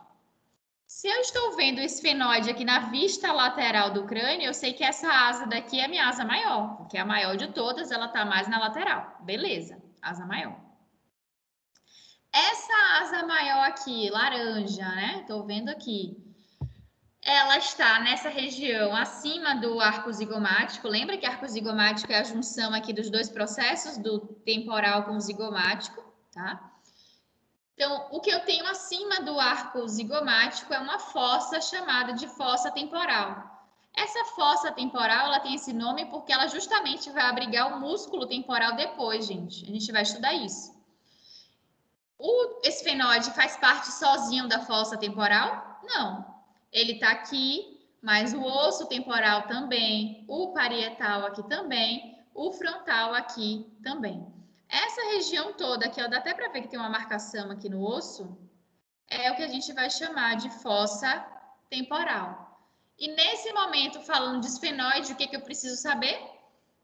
Se eu estou vendo o esfenoide aqui na vista lateral do crânio, eu sei que essa asa daqui é a minha asa maior, porque é a maior de todas, ela está mais na lateral. Beleza, asa maior. Essa asa maior aqui, laranja, né? Estou vendo aqui. Ela está nessa região acima do arco zigomático. Lembra que arco zigomático é a junção aqui dos dois processos, do temporal com o zigomático, tá? Então, o que eu tenho acima do arco zigomático é uma fossa chamada de fossa temporal. Essa fossa temporal, ela tem esse nome porque ela justamente vai abrigar o músculo temporal depois, gente. A gente vai estudar isso. O esfenoide faz parte sozinho da fossa temporal? Não. Ele está aqui, mas o osso temporal também, o parietal aqui também, o frontal aqui também. Essa região toda aqui, ó, dá até para ver que tem uma marcação aqui no osso, é o que a gente vai chamar de fossa temporal. E nesse momento, falando de esfenoide, o que eu preciso saber?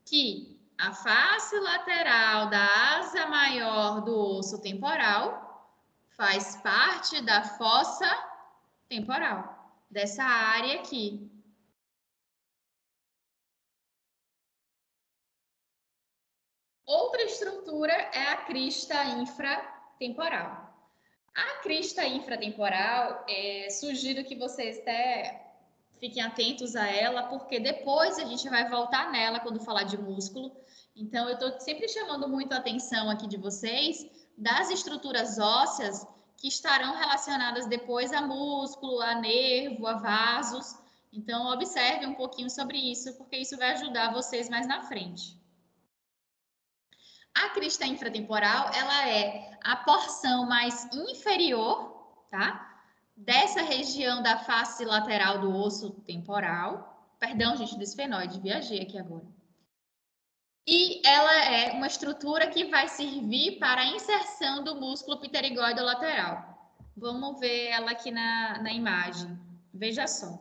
Que a face lateral da asa maior do osso temporal faz parte da fossa temporal, dessa área aqui. Outra estrutura é a crista infratemporal. A crista infratemporal, sugiro que vocês até fiquem atentos a ela, porque depois a gente vai voltar nela quando falar de músculo. Então, eu estou sempre chamando muito a atenção aqui de vocês das estruturas ósseas que estarão relacionadas depois a músculo, a nervo, a vasos. Então, observe um pouquinho sobre isso, porque isso vai ajudar vocês mais na frente. A crista infratemporal, ela é a porção mais inferior, tá? Dessa região da face lateral do osso temporal. Perdão, gente, do esfenoide, viajei aqui agora. E ela é uma estrutura que vai servir para a inserção do músculo pterigóide lateral. Vamos ver ela aqui na imagem. Veja só.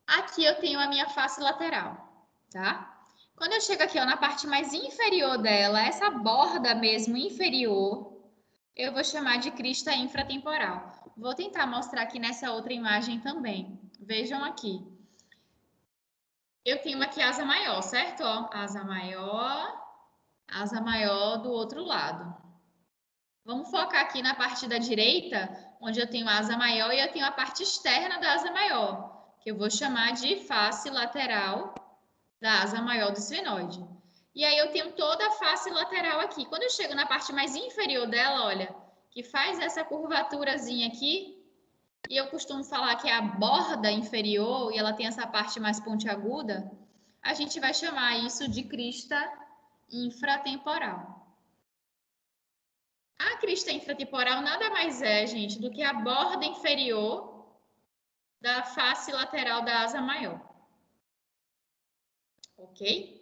Aqui eu tenho a minha face lateral, tá? Quando eu chego aqui, ó, na parte mais inferior dela, essa borda mesmo inferior, eu vou chamar de crista infratemporal. Vou tentar mostrar aqui nessa outra imagem também. Vejam aqui. Eu tenho aqui a asa maior, certo? Ó, asa maior do outro lado. Vamos focar aqui na parte da direita, onde eu tenho a asa maior e eu tenho a parte externa da asa maior, que eu vou chamar de face lateral da asa maior do esfenoide. E aí eu tenho toda a face lateral aqui. Quando eu chego na parte mais inferior dela, olha, que faz essa curvaturazinha aqui, e eu costumo falar que é a borda inferior, e ela tem essa parte mais pontiaguda, a gente vai chamar isso de crista infratemporal. A crista infratemporal nada mais é, gente, do que a borda inferior da face lateral da asa maior. Ok?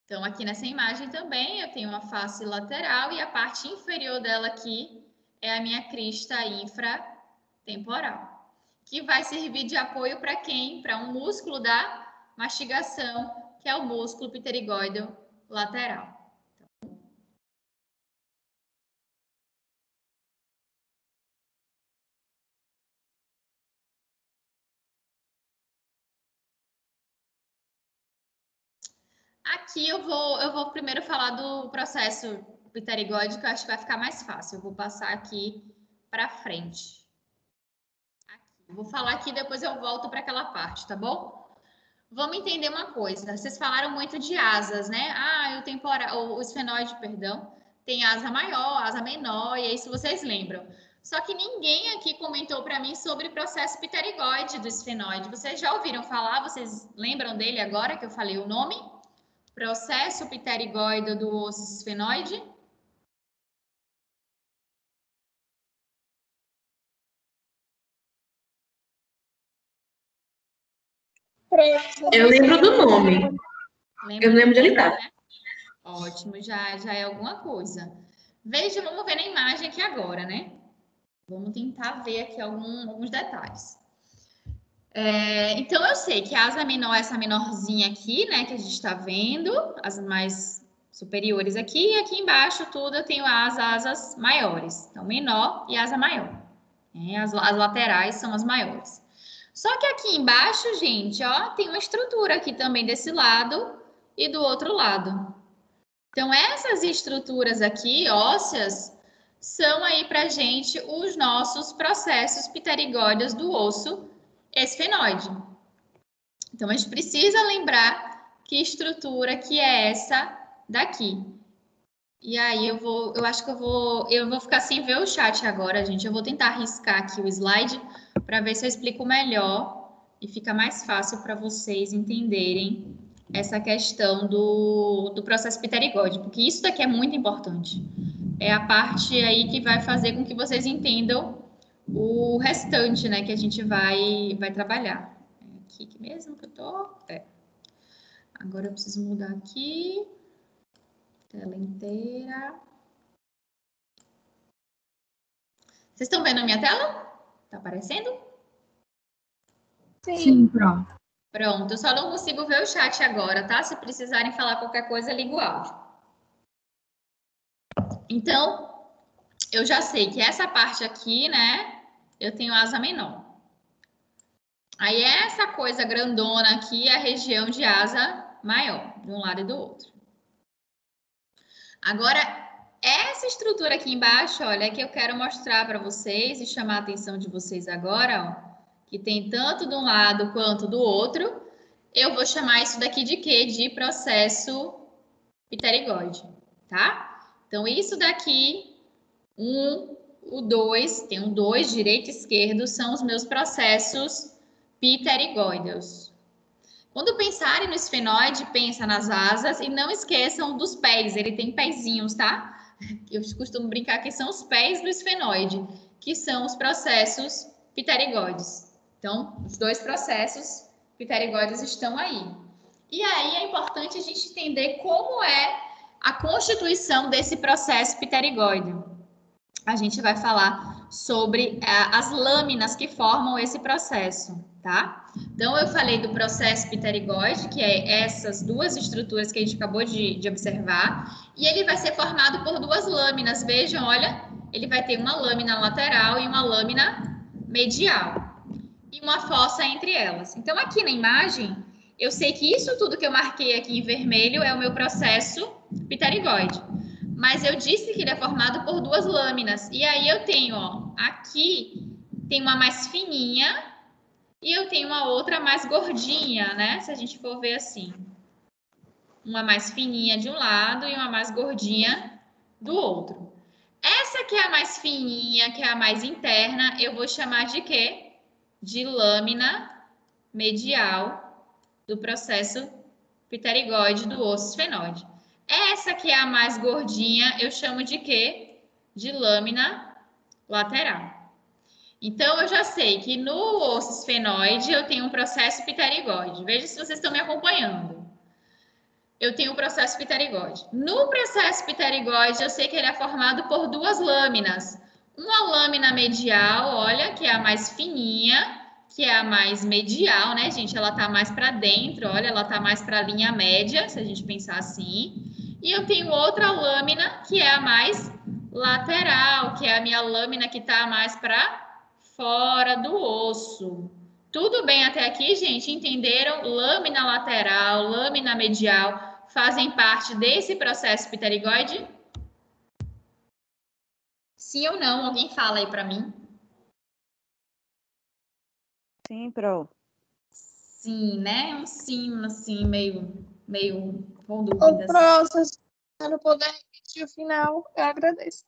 Então, aqui nessa imagem também eu tenho uma face lateral e a parte inferior dela aqui é a minha crista infratemporal, que vai servir de apoio para quem? Para um músculo da mastigação, que é o músculo pterigóide lateral. Aqui eu vou primeiro falar do processo pterigóide, que eu acho que vai ficar mais fácil. Eu vou passar aqui para frente. Eu vou falar aqui, depois eu volto para aquela parte, tá bom? Vamos entender uma coisa. Vocês falaram muito de asas, né? O esfenoide, perdão, tem asa maior, asa menor, e é isso vocês lembram. Só que ninguém aqui comentou para mim sobre o processo pterigóide do esfenoide. Vocês já ouviram falar? Vocês lembram dele agora que eu falei o nome? Processo pterigóide do osso esfenoide? Eu lembro do nome. Lembra? Eu não lembro de onde ele tá. Né? Ótimo, já é alguma coisa. Veja, vamos ver na imagem aqui agora, né? Vamos tentar ver aqui alguns detalhes. Então, eu sei que a asa menor é essa menorzinha aqui, né? Que a gente está vendo, as mais superiores aqui. E aqui embaixo, tudo, eu tenho as asas maiores. Então, menor e asa maior. né? As laterais são as maiores. Só que aqui embaixo, gente, ó, tem uma estrutura aqui também desse lado e do outro lado. Então, essas estruturas aqui, ósseas, são aí pra gente os nossos processos pterigóideos do osso esfenoide. Então, a gente precisa lembrar que estrutura que é essa daqui. E aí, eu acho que eu vou ficar sem ver o chat agora, gente. Eu vou tentar arriscar aqui o slide para ver se eu explico melhor e fica mais fácil para vocês entenderem essa questão do processo pterigóide, porque isso daqui é muito importante. É a parte aí que vai fazer com que vocês entendam o restante, né, que a gente vai trabalhar. É aqui mesmo que eu tô? É. Agora eu preciso mudar aqui. Tela inteira. Vocês estão vendo a minha tela? Tá aparecendo? Sim. Pronto, eu só não consigo ver o chat agora, tá? Se precisarem falar qualquer coisa, liga o áudio. Então, eu já sei que essa parte aqui, né, eu tenho asa menor. Aí, essa coisa grandona aqui é a região de asa maior, de um lado e do outro. Agora, essa estrutura aqui embaixo, olha, é que eu quero mostrar para vocês e chamar a atenção de vocês agora, ó, que tem tanto de um lado quanto do outro. Eu vou chamar isso daqui de quê? De processo pterigóide, tá? Então, isso daqui, o 2, tem um 2, direito e esquerdo, são os meus processos pterigóideos. Quando pensarem no esfenoide, pensa nas asas e não esqueçam dos pés, ele tem pezinhos, tá? Eu costumo brincar que são os pés do esfenoide, que são os processos pterigóides. Então, os dois processos pterigóides estão aí. E aí é importante a gente entender como é a constituição desse processo pterigóide. A gente vai falar sobre as lâminas que formam esse processo, tá? Então, eu falei do processo pterigóide, que é essas duas estruturas que a gente acabou de observar, e ele vai ser formado por duas lâminas. Vejam, olha, ele vai ter uma lâmina lateral e uma lâmina medial, e uma fossa entre elas. Então, aqui na imagem, eu sei que isso tudo que eu marquei aqui em vermelho é o meu processo pterigóide. Mas eu disse que ele é formado por duas lâminas. E aí eu tenho, ó, aqui tem uma mais fininha e eu tenho uma outra mais gordinha, né? Se a gente for ver assim. Uma mais fininha de um lado e uma mais gordinha do outro. Essa que é a mais fininha, que é a mais interna, eu vou chamar de quê? De lâmina medial do processo pterigóide do osso esfenoide. Essa que é a mais gordinha, eu chamo de quê? De lâmina lateral. Então, eu já sei que no osso esfenoide eu tenho um processo pterigóide. Veja se vocês estão me acompanhando. Eu tenho um processo pterigóide. No processo pterigóide, eu sei que ele é formado por duas lâminas. Uma lâmina medial, olha, que é a mais fininha, que é a mais medial, né, gente? Ela tá mais para dentro, olha, ela tá mais para a linha média, se a gente pensar assim. E eu tenho outra lâmina, que é a mais lateral, que é a minha lâmina que tá mais para fora do osso. Tudo bem até aqui, gente? Entenderam? Lâmina lateral, lâmina medial fazem parte desse processo pterigóide? Sim ou não? Alguém fala aí para mim? Sim, Pro. Sim, né? Um sim, assim, meio com O dúvidas. processo, se não puder repetir o final, eu agradeço.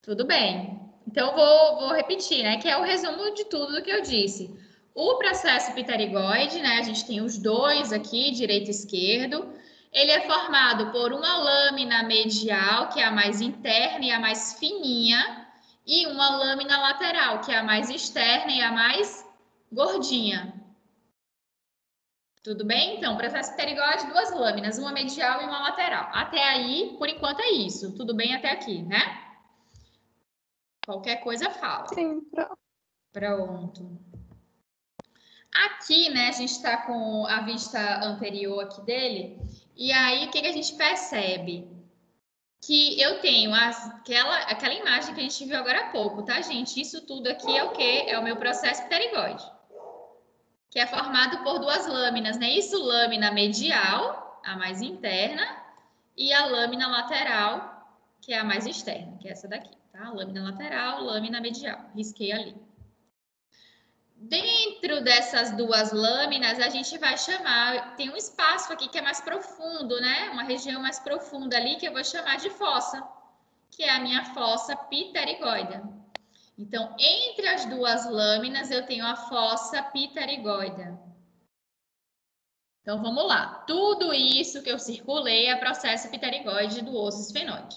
Tudo bem. Então, vou repetir, né? Que é o resumo de tudo do que eu disse. O processo pterigóide, né? A gente tem os dois aqui, direito e esquerdo. Ele é formado por uma lâmina medial, que é a mais interna e a mais fininha, e uma lâmina lateral, que é a mais externa e a mais gordinha. Tudo bem? Então, processo pterigóide, duas lâminas, uma medial e uma lateral. Até aí, por enquanto é isso. Tudo bem até aqui, né? Qualquer coisa fala. Sim, Pronto. Aqui, né, a gente está com a vista anterior aqui dele. E aí, o que a gente percebe? que eu tenho aquela imagem que a gente viu agora há pouco, tá, gente? Isso tudo aqui é o quê? É o meu processo pterigóide, que é formado por duas lâminas, né? Isso, lâmina medial, a mais interna, e a lâmina lateral, que é a mais externa, que é essa daqui, tá? Lâmina lateral, lâmina medial. Risquei ali. Dentro dessas duas lâminas, a gente vai chamar, tem um espaço aqui que é mais profundo, né? Uma região mais profunda ali que eu vou chamar de fossa, que é a minha fossa pterigóide. Então, entre as duas lâminas, eu tenho a fossa pterigóide. Então, vamos lá. Tudo isso que eu circulei é processo pterigóide do osso esfenóide.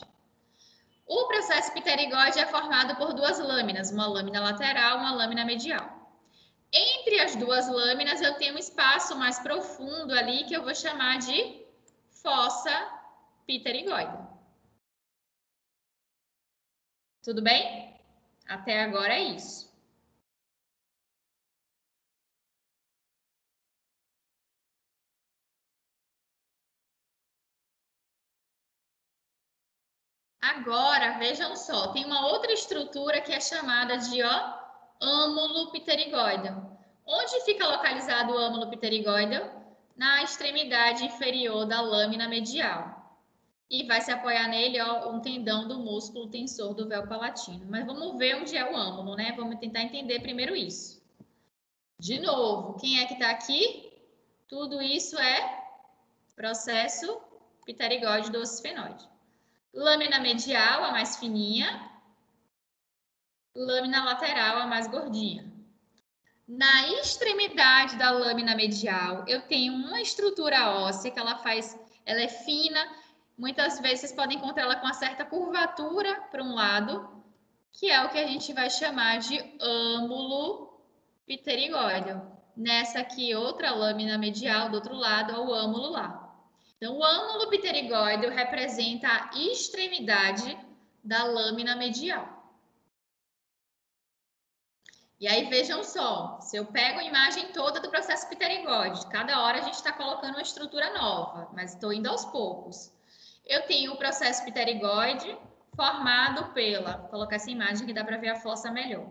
O processo pterigóide é formado por duas lâminas, uma lâmina lateral e uma lâmina medial. Entre as duas lâminas, eu tenho um espaço mais profundo ali que eu vou chamar de fossa pterigóide. Tudo bem? Até agora é isso. Agora, vejam só, tem uma outra estrutura que é chamada de âmulo pterigóide. Onde fica localizado o âmulo pterigóide? Na extremidade inferior da lâmina medial. E vai se apoiar nele um tendão do músculo tensor do véu palatino. Mas vamos ver onde é o âmulo, né? Vamos tentar entender primeiro isso. De novo, quem é que está aqui? Tudo isso é processo pterigóide do osso esfenóide. Lâmina medial, a mais fininha. Lâmina lateral, a mais gordinha. Na extremidade da lâmina medial, eu tenho uma estrutura óssea que ela é fina. Muitas vezes vocês podem encontrar ela com uma certa curvatura para um lado, que é o que a gente vai chamar de âmulo pterigóide. Nessa aqui, outra lâmina medial, do outro lado, é o âmulo lá. Então, o âmulo pterigóide representa a extremidade da lâmina medial. E aí, vejam só, se eu pego a imagem toda do processo pterigóide, cada hora a gente está colocando uma estrutura nova, mas estou indo aos poucos. Eu tenho o processo pterigóide formado pela... Vou colocar essa imagem que dá para ver a fossa melhor.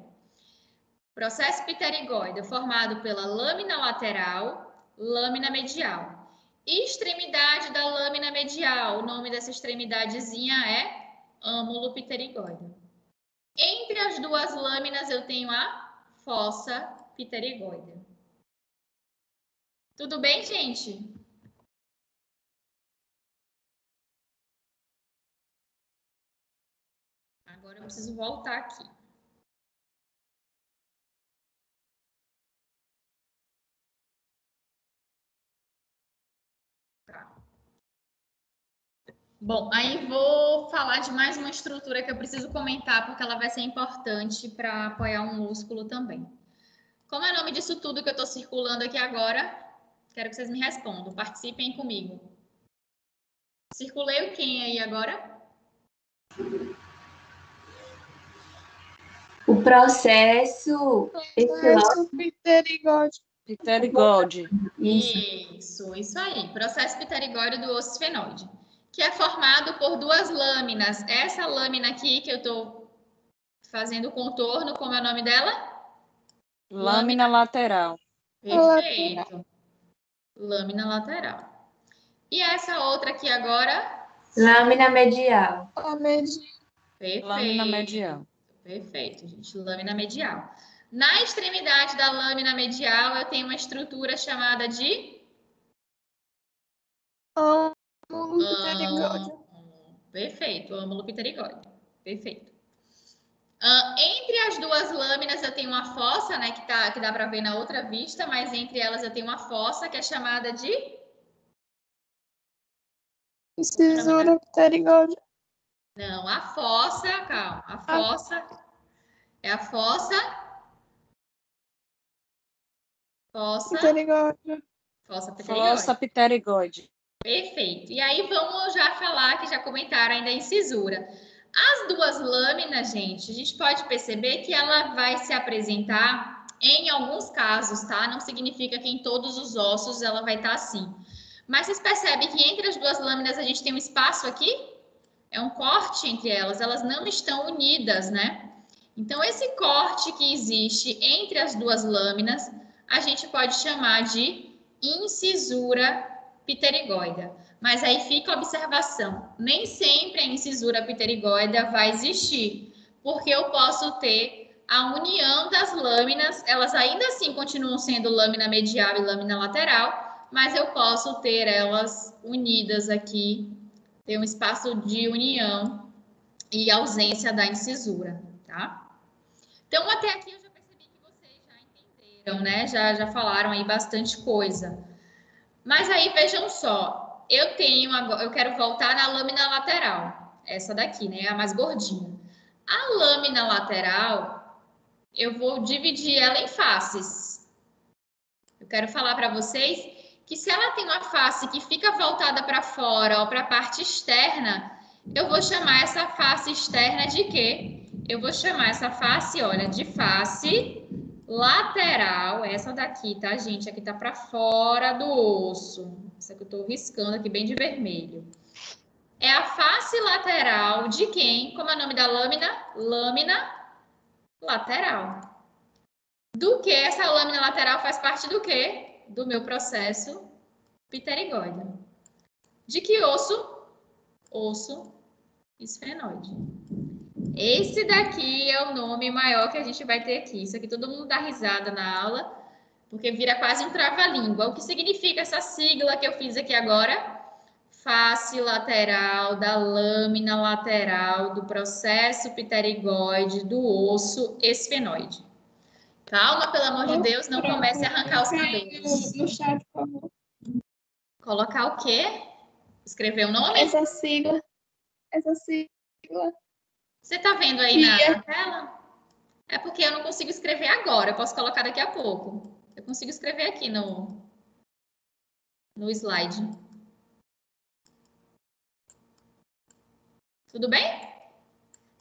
Processo pterigóide formado pela lâmina lateral, lâmina medial. Extremidade da lâmina medial, o nome dessa extremidadezinha é âmulo pterigóide. Entre as duas lâminas eu tenho a fossa pterigóide. Tudo bem, gente? Agora eu preciso voltar aqui. Bom, aí vou falar de mais uma estrutura que eu preciso comentar, porque ela vai ser importante para apoiar um músculo também. Como é o nome disso tudo que eu estou circulando aqui agora? Quero que vocês me respondam, participem comigo. Circulei o quem aí agora? O processo Pterigóide. Pterigóide. Isso aí. Processo pterigóide do osso esfenóide, que é formado por duas lâminas. Essa lâmina aqui que eu estou fazendo o contorno, como é o nome dela? Lâmina lateral. Perfeito. Lâmina lateral. E essa outra aqui agora? lâmina medial. Perfeito. Lâmina medial. Perfeito, gente. Lâmina medial. Na extremidade da lâmina medial, eu tenho uma estrutura chamada de... Âmulo pterigóide. Perfeito, âmulo pterigóide. Perfeito. Entre as duas lâminas eu tenho uma fossa, né, que dá para ver na outra vista, mas entre elas eu tenho uma fossa que é chamada de... Incisura pterigóide. Não, a fossa, calma, a fossa é a fossa Pterigóide. Fossa pterigóide. Perfeito. E aí vamos já falar, que já comentaram ainda a incisura. As duas lâminas, gente, a gente pode perceber que ela vai se apresentar em alguns casos, tá? Não significa que em todos os ossos ela vai estar assim. Mas vocês percebem que entre as duas lâminas a gente tem um espaço aqui? é um corte entre elas não estão unidas, né? Então, esse corte que existe entre as duas lâminas, a gente pode chamar de incisura pterigóidea. Mas aí fica a observação, nem sempre a incisura pterigóidea vai existir, porque eu posso ter a união das lâminas, elas ainda assim continuam sendo lâmina medial e lâmina lateral, mas eu posso ter elas unidas aqui, ter um espaço de união e ausência da incisura, tá? Então, até aqui eu já percebi que vocês já entenderam, né? Já falaram aí bastante coisa. Mas aí, vejam só, eu quero voltar na lâmina lateral, essa daqui, né? A mais gordinha. A lâmina lateral, eu vou dividir ela em faces. Eu quero falar para vocês que se ela tem uma face que fica voltada para fora ou para a parte externa, eu vou chamar essa face externa de quê? Eu vou chamar essa face, olha, de face lateral. Essa daqui, tá, gente? Aqui tá para fora do osso. Essa que eu tô riscando aqui bem de vermelho. É a face lateral de quem? Como é o nome da lâmina? Lâmina lateral. Do que essa lâmina lateral faz parte do quê? Do meu processo pterigóide. De que osso? Osso esfenoide. Esse daqui é o nome maior que a gente vai ter aqui. Isso aqui todo mundo dá risada na aula, porque vira quase um trava-língua. O que significa essa sigla que eu fiz aqui agora? Face lateral da lâmina lateral do processo pterigóide do osso esfenoide. Calma, pelo amor de Deus, não comece a arrancar os cabelos. No chat, por favor. Colocar o quê? Escrever o nome? Essa sigla. Você tá vendo aí na tela? É porque eu não consigo escrever agora. Eu posso colocar daqui a pouco. Eu consigo escrever aqui no slide. Tudo bem?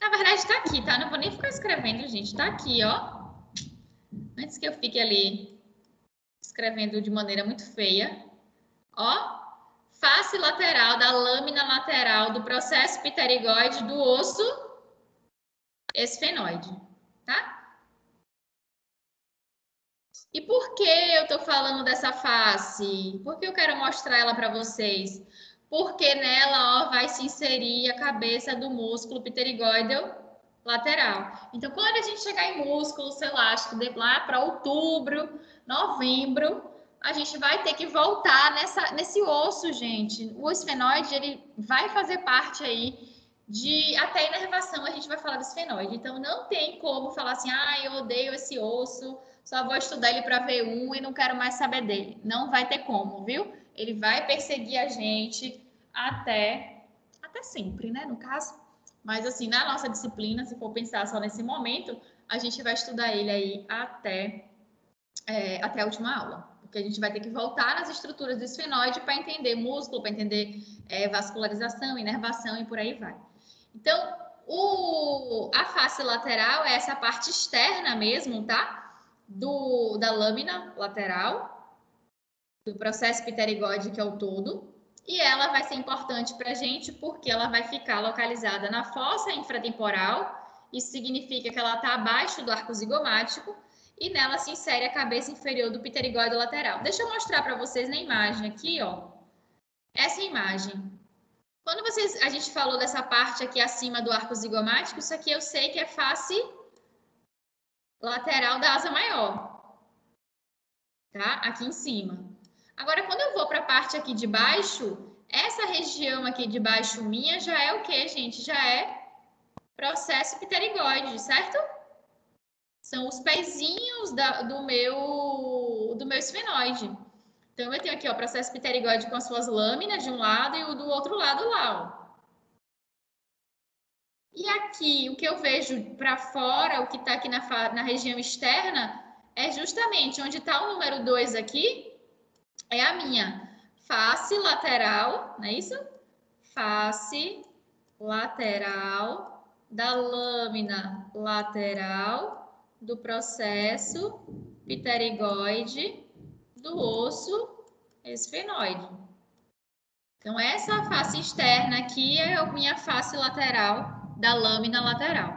Na verdade, está aqui, tá? Não vou nem ficar escrevendo, gente. Está aqui, ó. Antes que eu fique ali escrevendo de maneira muito feia. Ó. Face lateral da lâmina lateral do processo pterigóide do osso esfenoide, tá? E por que eu tô falando dessa face? Porque eu quero mostrar ela para vocês. Porque nela, ó, vai se inserir a cabeça do músculo pterigóideo lateral. Então, quando a gente chegar em músculo, sei lá, acho que lá para outubro, novembro, a gente vai ter que voltar nesse osso, gente. O esfenoide, ele vai fazer parte aí de até inervação, a gente vai falar do esfenoide. Então, não tem como falar assim, eu odeio esse osso, só vou estudar ele para V1 e não quero mais saber dele. Não vai ter como, viu? Ele vai perseguir a gente até sempre, né, no caso. Mas, assim, na nossa disciplina, se for pensar só nesse momento, a gente vai estudar ele aí até a última aula. Porque a gente vai ter que voltar nas estruturas do esfenoide para entender músculo, para entender vascularização, inervação e por aí vai. Então, a face lateral é essa parte externa mesmo, tá? Da lâmina lateral, do processo pterigóide, que é o todo. E ela vai ser importante para a gente porque ela vai ficar localizada na fossa infratemporal. Isso significa que ela está abaixo do arco zigomático e nela se insere a cabeça inferior do pterigóide lateral. Deixa eu mostrar para vocês na imagem aqui, ó. Essa imagem. Quando a gente falou dessa parte aqui acima do arco zigomático, isso aqui eu sei que é face lateral da asa maior. Tá? Aqui em cima. Agora, quando eu vou para a parte aqui de baixo, essa região aqui de baixo minha já é o quê, gente? Já é processo pterigóide, certo? São os pezinhos do meu esfenoide. Então, eu tenho aqui o processo pterigóide com as suas lâminas de um lado e o do outro lado lá, ó. E aqui, o que eu vejo para fora, o que está aqui na região externa, é justamente onde está o número 2 aqui, é a minha face lateral, não é isso? Face lateral da lâmina lateral do processo pterigóide do osso esfenoide. Então, essa face externa aqui é a minha face lateral da lâmina lateral.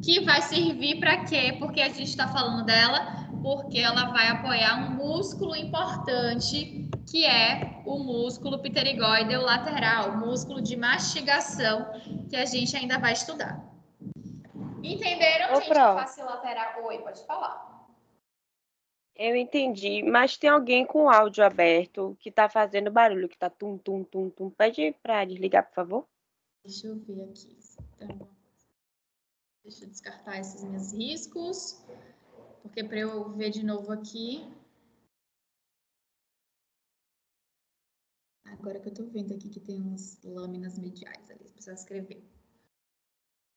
Que vai servir para quê? Porque a gente está falando dela, porque ela vai apoiar um músculo importante, que é o músculo pterigóide lateral, o músculo de mastigação, que a gente ainda vai estudar. Entenderam, gente, a face lateral? Oi, pode falar. Eu entendi, mas tem alguém com o áudio aberto que tá fazendo barulho, que tá tum, tum, tum, tum. Pede para desligar, por favor. Deixa eu ver aqui. Então, deixa eu descartar esses meus riscos, porque para eu ver de novo aqui. Agora que eu tô vendo aqui que tem umas lâminas mediais ali, precisa escrever.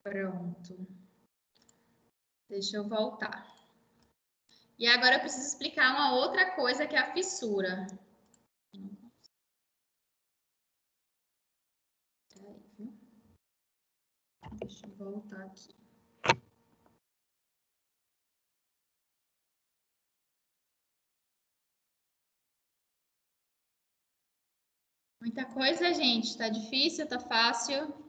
Pronto. Deixa eu voltar. E agora eu preciso explicar uma outra coisa que é a fissura. Deixa eu voltar aqui. Muita coisa, gente. Tá difícil, tá fácil?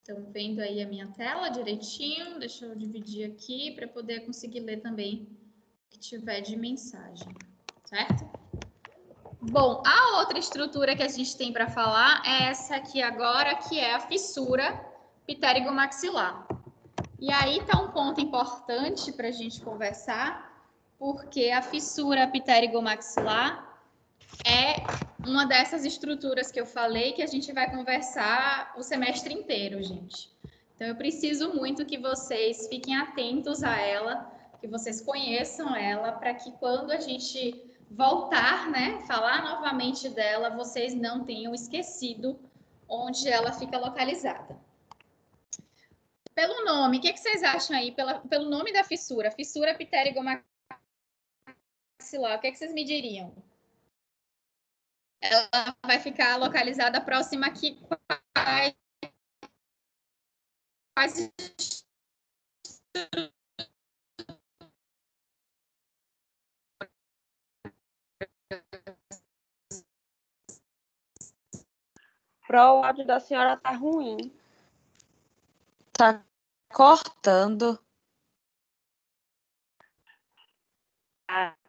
Estão vendo aí a minha tela direitinho? Deixa eu dividir aqui para poder conseguir ler também o que tiver de mensagem, certo? Bom, a outra estrutura que a gente tem para falar é essa aqui agora, que é a fissura pterigomaxilar. E aí tá um ponto importante para a gente conversar, porque a fissura pterigomaxilar é uma dessas estruturas que eu falei que a gente vai conversar o semestre inteiro, gente. Então, eu preciso muito que vocês fiquem atentos a ela, que vocês conheçam ela, para que quando a gente voltar, né, falar novamente dela, vocês não tenham esquecido onde ela fica localizada. Pelo nome, o que vocês acham aí? Pelo nome da fissura, fissura pterigomaxilar, o que vocês me diriam? Ela vai ficar localizada próxima aqui quase O áudio da senhora tá ruim. Tá cortando.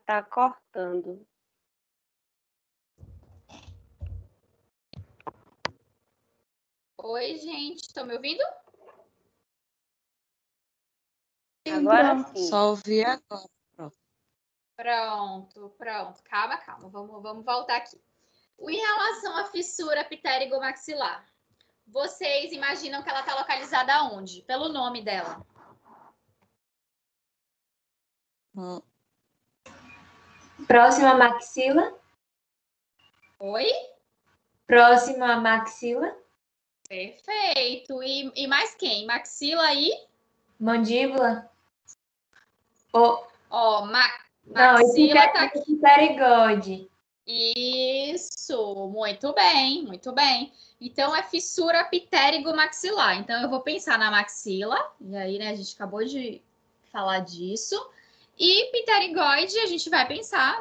Tá cortando. Oi, gente, estão me ouvindo? Agora sim. Só ouvi agora. Pronto. Calma. Vamos voltar aqui. Em relação à fissura pterigomaxilar, vocês imaginam que ela está localizada onde? Pelo nome dela. Próxima à maxila. Oi? Próxima à maxila. Perfeito. E mais quem? Maxila e? Mandíbula. Maxila tá aqui. Pterigóide. Isso, muito bem. Então, é fissura pterigomaxilar. Então, eu vou pensar na maxila, e aí, né, a gente acabou de falar disso. E pterigóide, a gente vai pensar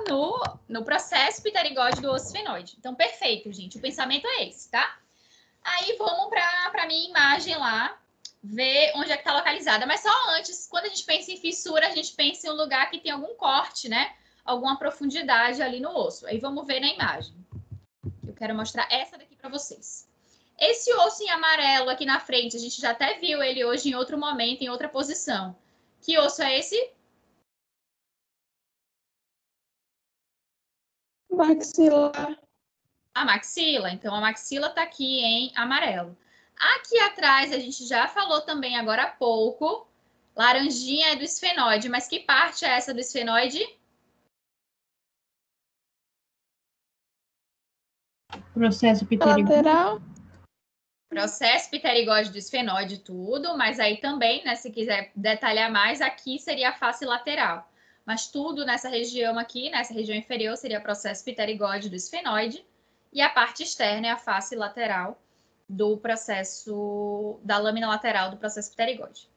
no processo pterigóide do osso esfenoide. Então, perfeito, gente. O pensamento é esse, tá? Aí, vamos para a minha imagem lá, ver onde é que está localizada. Mas só antes, quando a gente pensa em fissura, a gente pensa em um lugar que tem algum corte, né? Alguma profundidade ali no osso. Aí vamos ver na imagem. Eu quero mostrar essa daqui para vocês. Esse osso em amarelo aqui na frente, a gente já até viu ele hoje em outro momento, em outra posição. Que osso é esse? Maxilar. A maxila. Então, a maxila está aqui em amarelo. Aqui atrás, a gente já falou também agora há pouco, laranjinha é do esfenoide. Mas que parte é essa do esfenoide? Processo pterigóide. Lateral. Processo pterigóide do esfenoide, tudo. Mas aí também, né, se quiser detalhar mais, aqui seria a face lateral. mas tudo nessa região aqui, nessa região inferior, seria processo pterigóide do esfenoide, e a parte externa é a face lateral do processo, da lâmina lateral do processo pterigóide.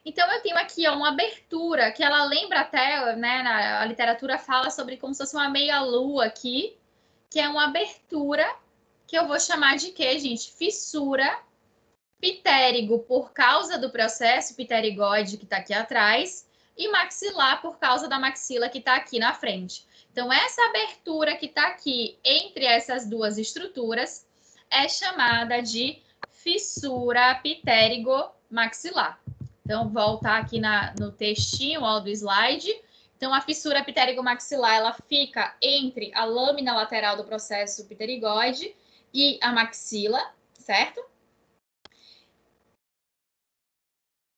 Então, eu tenho aqui ó, uma abertura, que ela lembra até, né, a literatura fala sobre como se fosse uma meia-lua aqui, que é uma abertura que eu vou chamar de quê, gente? Fissura pitérigo por causa do processo pterigóide que está aqui atrás e maxilar por causa da maxila que está aqui na frente. Então, essa abertura que está aqui entre essas duas estruturas é chamada de fissura pitérigo-maxilar. Então, voltar aqui no textinho ó, do slide. Então, a fissura pitérigo-maxilar, ela fica entre a lâmina lateral do processo pterigóide e a maxila, certo?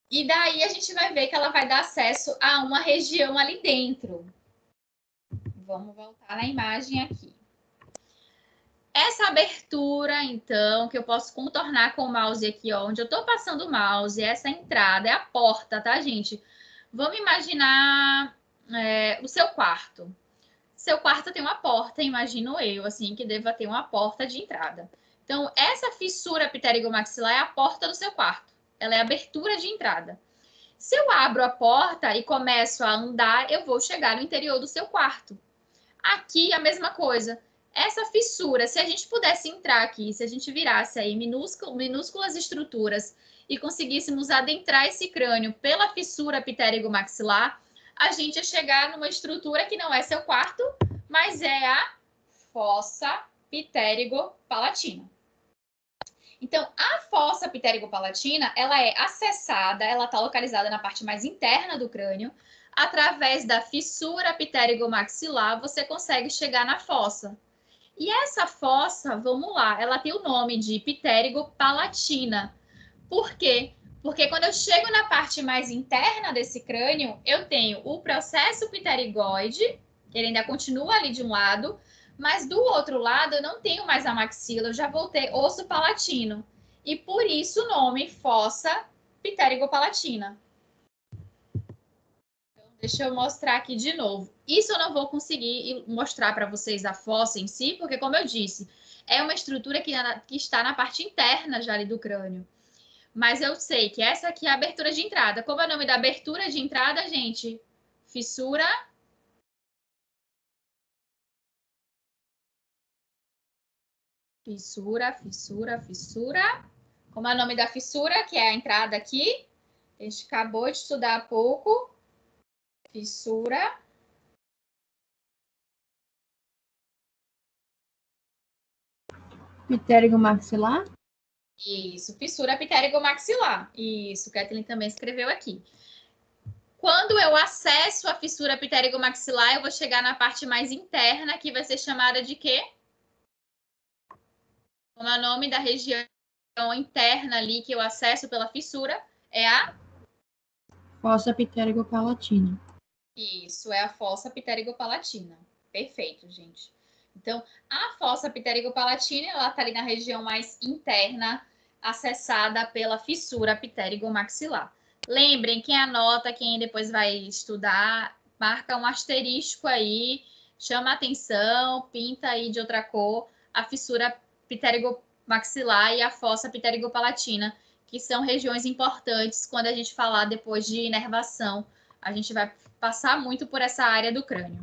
E daí a gente vai ver que ela vai dar acesso a uma região ali dentro. Vamos voltar na imagem aqui. Essa abertura, então, que eu posso contornar com o mouse aqui, ó, onde eu estou passando o mouse, essa entrada é a porta, tá, gente? Vamos imaginar o seu quarto. Seu quarto tem uma porta, imagino eu, assim, que deva ter uma porta de entrada. Então, essa fissura pitérigo-maxilar é a porta do seu quarto. Ela é a abertura de entrada. Se eu abro a porta e começo a andar, eu vou chegar no interior do seu quarto. Aqui, a mesma coisa. Essa fissura, se a gente pudesse entrar aqui, se a gente virasse aí minúsculas estruturas e conseguíssemos adentrar esse crânio pela fissura pitérigo-maxilar, a gente ia chegar numa estrutura que não é seu quarto, mas é a fossa pitérigo-palatina. Então, a fossa pitérigo-palatina, ela é acessada, ela está localizada na parte mais interna do crânio. Através da fissura pitérigo-maxilar, você consegue chegar na fossa. E essa fossa, vamos lá, ela tem o nome de pitérigo-palatina. Por quê? Porque quando eu chego na parte mais interna desse crânio, eu tenho o processo pterigóide, ele ainda continua ali de um lado, mas do outro lado eu não tenho mais a maxila, eu já vou ter osso palatino. E por isso o nome fossa pitérigo-palatina. Deixa eu mostrar aqui de novo. Isso eu não vou conseguir mostrar para vocês a fossa em si, porque, como eu disse, é uma estrutura que está na parte interna já ali do crânio. Mas eu sei que essa aqui é a abertura de entrada. Como é o nome da abertura de entrada, gente? Fissura. Fissura, fissura, fissura. Como é o nome da fissura, que é a entrada aqui? A gente acabou de estudar há pouco. Fissura. Pitérigo-maxilar? Isso, fissura pitérigo-maxilar. Isso, Kathleen também escreveu aqui. Quando eu acesso a fissura pitérigo-maxilar, eu vou chegar na parte mais interna, que vai ser chamada de quê? Como é o nome da região interna ali que eu acesso pela fissura? É a Fossa pitérigo-palatina. Isso, é a fossa pitérigo-palatina. Perfeito, gente. Então, a fossa pitérigo-palatina, ela está ali na região mais interna, acessada pela fissura pitérigo-maxilar. Lembrem, quem anota, quem depois vai estudar, marca um asterisco aí, chama atenção, pinta aí de outra cor a fissura pitérigo-maxilar e a fossa pitérigo-palatina, que são regiões importantes quando a gente falar depois de inervação. A gente vai passar muito por essa área do crânio.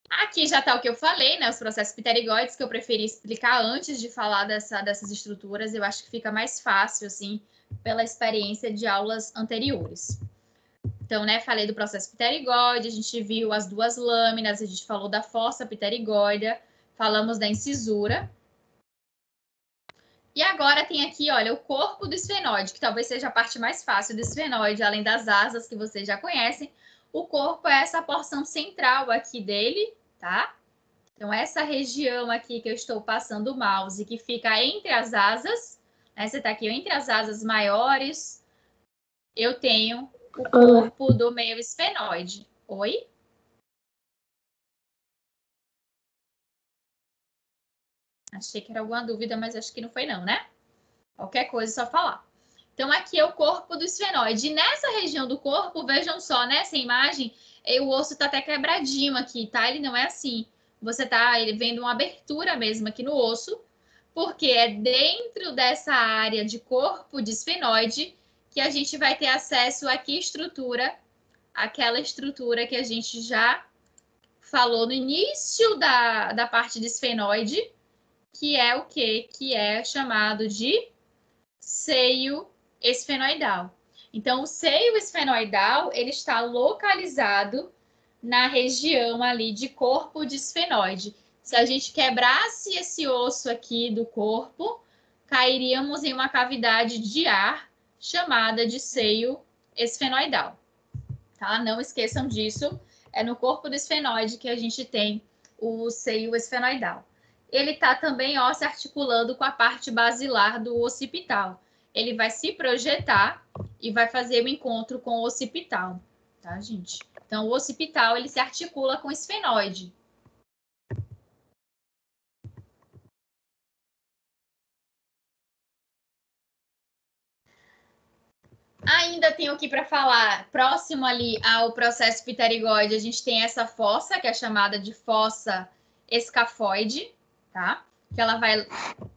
Aqui já está o que eu falei, né? Os processos pterigóides, que eu preferi explicar antes de falar dessas estruturas. Eu acho que fica mais fácil, assim, pela experiência de aulas anteriores. Então, né, falei do processo pterigóide, a gente viu as duas lâminas, a gente falou da fossa pterigóidea, falamos da incisura. E agora tem aqui, olha, o corpo do esfenoide, que talvez seja a parte mais fácil do esfenoide, além das asas que vocês já conhecem. O corpo é essa porção central aqui dele, tá? Então, essa região aqui que eu estou passando o mouse, que fica entre as asas, né? Você tá aqui entre as asas maiores, eu tenho o corpo do meio esfenoide. Oi? Achei que era alguma dúvida, mas acho que não foi não, né? Qualquer coisa, é só falar. Então, aqui é o corpo do esfenoide. E nessa região do corpo, vejam só, nessa imagem, o osso tá até quebradinho aqui, tá? Ele não é assim. Você tá vendo uma abertura mesmo aqui no osso, porque é dentro dessa área de corpo de esfenoide que a gente vai ter acesso a que estrutura? Aquela estrutura que a gente já falou no início da parte de esfenoide, que é o quê? Que é chamado de seio esfenoidal. Então, o seio esfenoidal, ele está localizado na região ali de corpo de esfenoide. Se a gente quebrasse esse osso aqui do corpo, cairíamos em uma cavidade de ar chamada de seio esfenoidal. Tá? Não esqueçam disso. É no corpo do esfenoide que a gente tem o seio esfenoidal. Ele está também, ó, se articulando com a parte basilar do occipital. Ele vai se projetar e vai fazer o encontro com o occipital, tá, gente? Então, o occipital, ele se articula com o esfenoide. Ainda tenho aqui para falar, próximo ali ao processo pterigóide, a gente tem essa fossa, que é chamada de fossa escafoide, tá? Que ela vai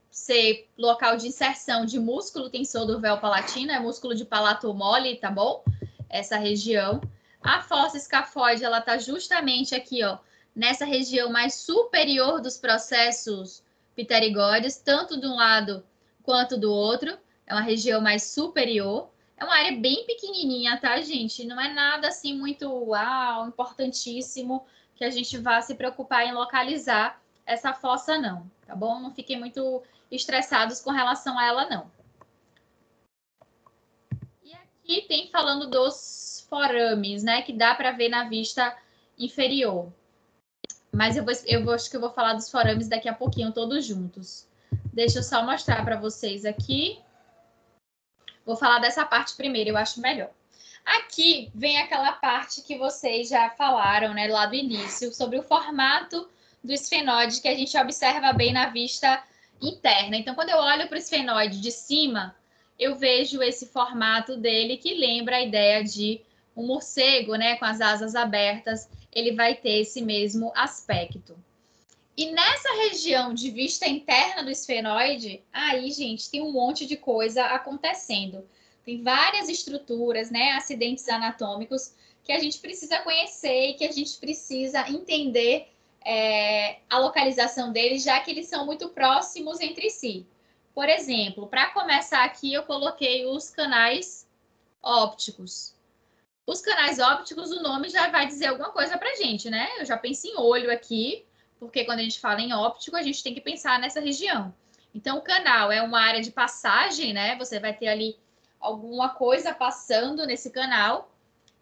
ser local de inserção de músculo tensor do véu palatino, é músculo de palato mole, tá bom? Essa região. A fossa escafoide, ela tá justamente aqui, ó, nessa região mais superior dos processos pterigóides, tanto de um lado quanto do outro. É uma região mais superior. É uma área bem pequenininha, tá, gente? Não é nada assim muito, uau, importantíssimo que a gente vá se preocupar em localizar essa fossa, não, tá bom? Não fiquem muito estressados com relação a ela, não. E aqui tem falando dos forames, né? Que dá para ver na vista inferior. Mas acho que eu vou falar dos forames daqui a pouquinho, todos juntos. Deixa eu só mostrar para vocês aqui. Vou falar dessa parte primeiro, eu acho melhor. Aqui vem aquela parte que vocês já falaram, né, lá do início, sobre o formato do esfenoide que a gente observa bem na vista interna. Então, quando eu olho para o esfenoide de cima, eu vejo esse formato dele que lembra a ideia de um morcego, né, com as asas abertas, ele vai ter esse mesmo aspecto. E nessa região de vista interna do esfenoide, aí, gente, tem um monte de coisa acontecendo. Tem várias estruturas, né, acidentes anatômicos que a gente precisa conhecer e que a gente precisa entender a localização deles, já que eles são muito próximos entre si. Por exemplo, para começar aqui, eu coloquei os canais ópticos. Os canais ópticos, o nome já vai dizer alguma coisa para a gente, né? Eu já penso em olho aqui, porque quando a gente fala em óptico, a gente tem que pensar nessa região. Então, o canal é uma área de passagem, né? Você vai ter ali alguma coisa passando nesse canal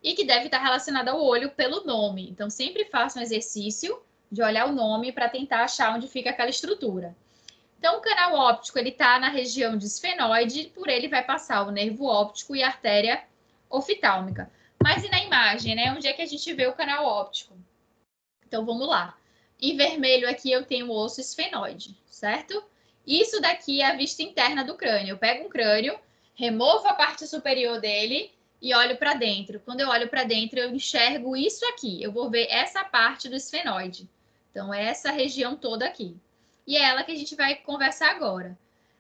e que deve estar relacionada ao olho pelo nome. Então, sempre faça um exercício de olhar o nome para tentar achar onde fica aquela estrutura. Então, o canal óptico, ele está na região de esfenoide, por ele vai passar o nervo óptico e a artéria oftálmica. Mas e na imagem, né? Onde é que a gente vê o canal óptico? Então, vamos lá. Em vermelho aqui eu tenho o osso esfenoide, certo? Isso daqui é a vista interna do crânio. Eu pego um crânio, removo a parte superior dele e olho para dentro. Quando eu olho para dentro, eu enxergo isso aqui. Eu vou ver essa parte do esfenoide. Então, é essa região toda aqui. E é ela que a gente vai conversar agora.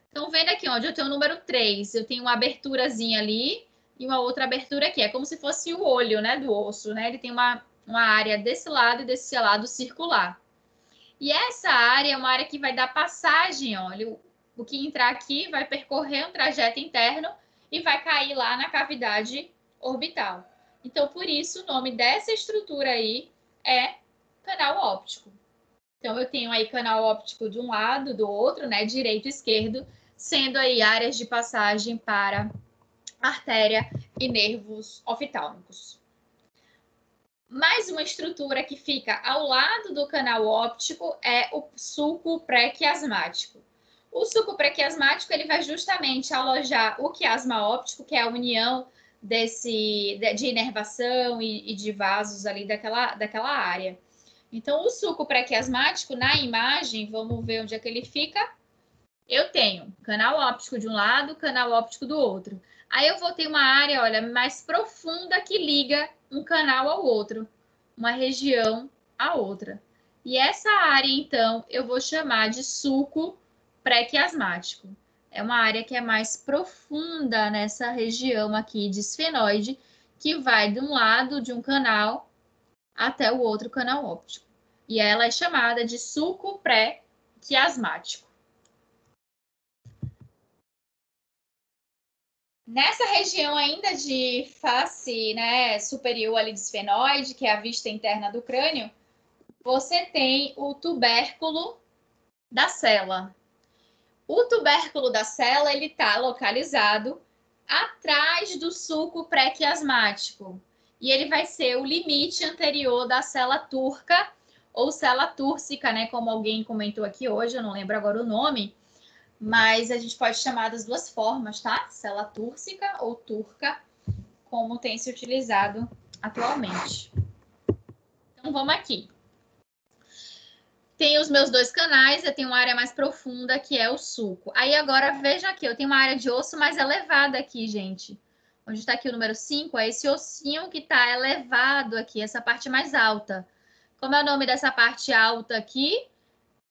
Então, vendo aqui onde eu tenho o número 3, eu tenho uma aberturazinha ali e uma outra abertura aqui. É como se fosse o olho, né, do osso, né? Ele tem uma área desse lado e desse lado circular. E essa área é uma área que vai dar passagem, olha, o que entrar aqui vai percorrer um trajeto interno e vai cair lá na cavidade orbital. Então, por isso, o nome dessa estrutura aí é canal óptico. Então, eu tenho aí canal óptico de um lado, do outro, né, direito e esquerdo, sendo aí áreas de passagem para artéria e nervos oftálmicos. Mais uma estrutura que fica ao lado do canal óptico é o sulco pré-quiasmático. O sulco pré-quiasmático, ele vai justamente alojar o quiasma óptico, que é a união de inervação e de vasos ali daquela área. Então, o sulco pré-quiasmático, na imagem, vamos ver onde é que ele fica. Eu tenho canal óptico de um lado, canal óptico do outro. Aí eu vou ter uma área, olha, mais profunda que liga um canal ao outro, uma região à outra. E essa área, então, eu vou chamar de sulco pré-quiasmático. É uma área que é mais profunda nessa região aqui de esfenoide, que vai de um lado de um canal até o outro canal óptico. E ela é chamada de sulco pré-quiasmático. Nessa região ainda de face, né, superior ali de esfenoide, que é a vista interna do crânio, você tem o tubérculo da cela. O tubérculo da cela, ele está localizado atrás do sulco pré-quiasmático. E ele vai ser o limite anterior da cela turca ou cela túrcica, né, como alguém comentou aqui hoje, eu não lembro agora o nome, mas a gente pode chamar das duas formas, tá? Cela túrcica ou turca, como tem se utilizado atualmente. Então, vamos aqui. Tem os meus dois canais, eu tenho uma área mais profunda, que é o sulco. Aí, agora, veja aqui, eu tenho uma área de osso mais elevada aqui, gente. Onde está aqui o número 5, é esse ossinho que está elevado aqui, essa parte mais alta. Como é o nome dessa parte alta aqui?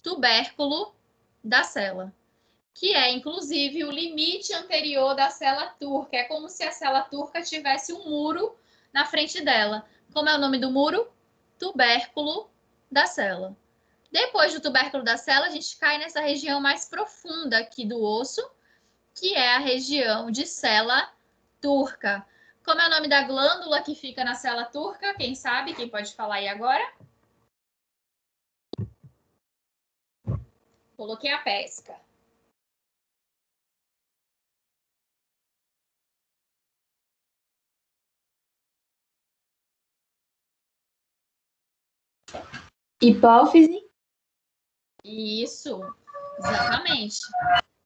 Tubérculo da cela, que é, inclusive, o limite anterior da cela turca. É como se a cela turca tivesse um muro na frente dela. Como é o nome do muro? Tubérculo da cela. Depois do tubérculo da cela, a gente cai nessa região mais profunda aqui do osso, que é a região de cela turca. Como é o nome da glândula que fica na cela turca? Quem sabe? Quem pode falar aí agora? Coloquei a pesca. Hipófise. Isso, exatamente.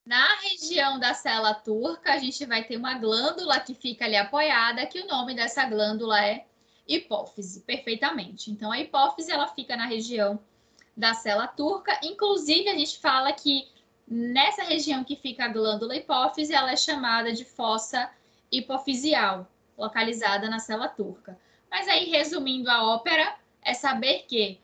Na região da cela turca, a gente vai ter uma glândula que fica ali apoiada, que o nome dessa glândula é hipófise, perfeitamente. Então, a hipófise, ela fica na região da cela turca. Inclusive, a gente fala que nessa região que fica a glândula hipófise, ela é chamada de fossa hipofisial, localizada na cela turca. Mas aí, resumindo a ópera, é saber que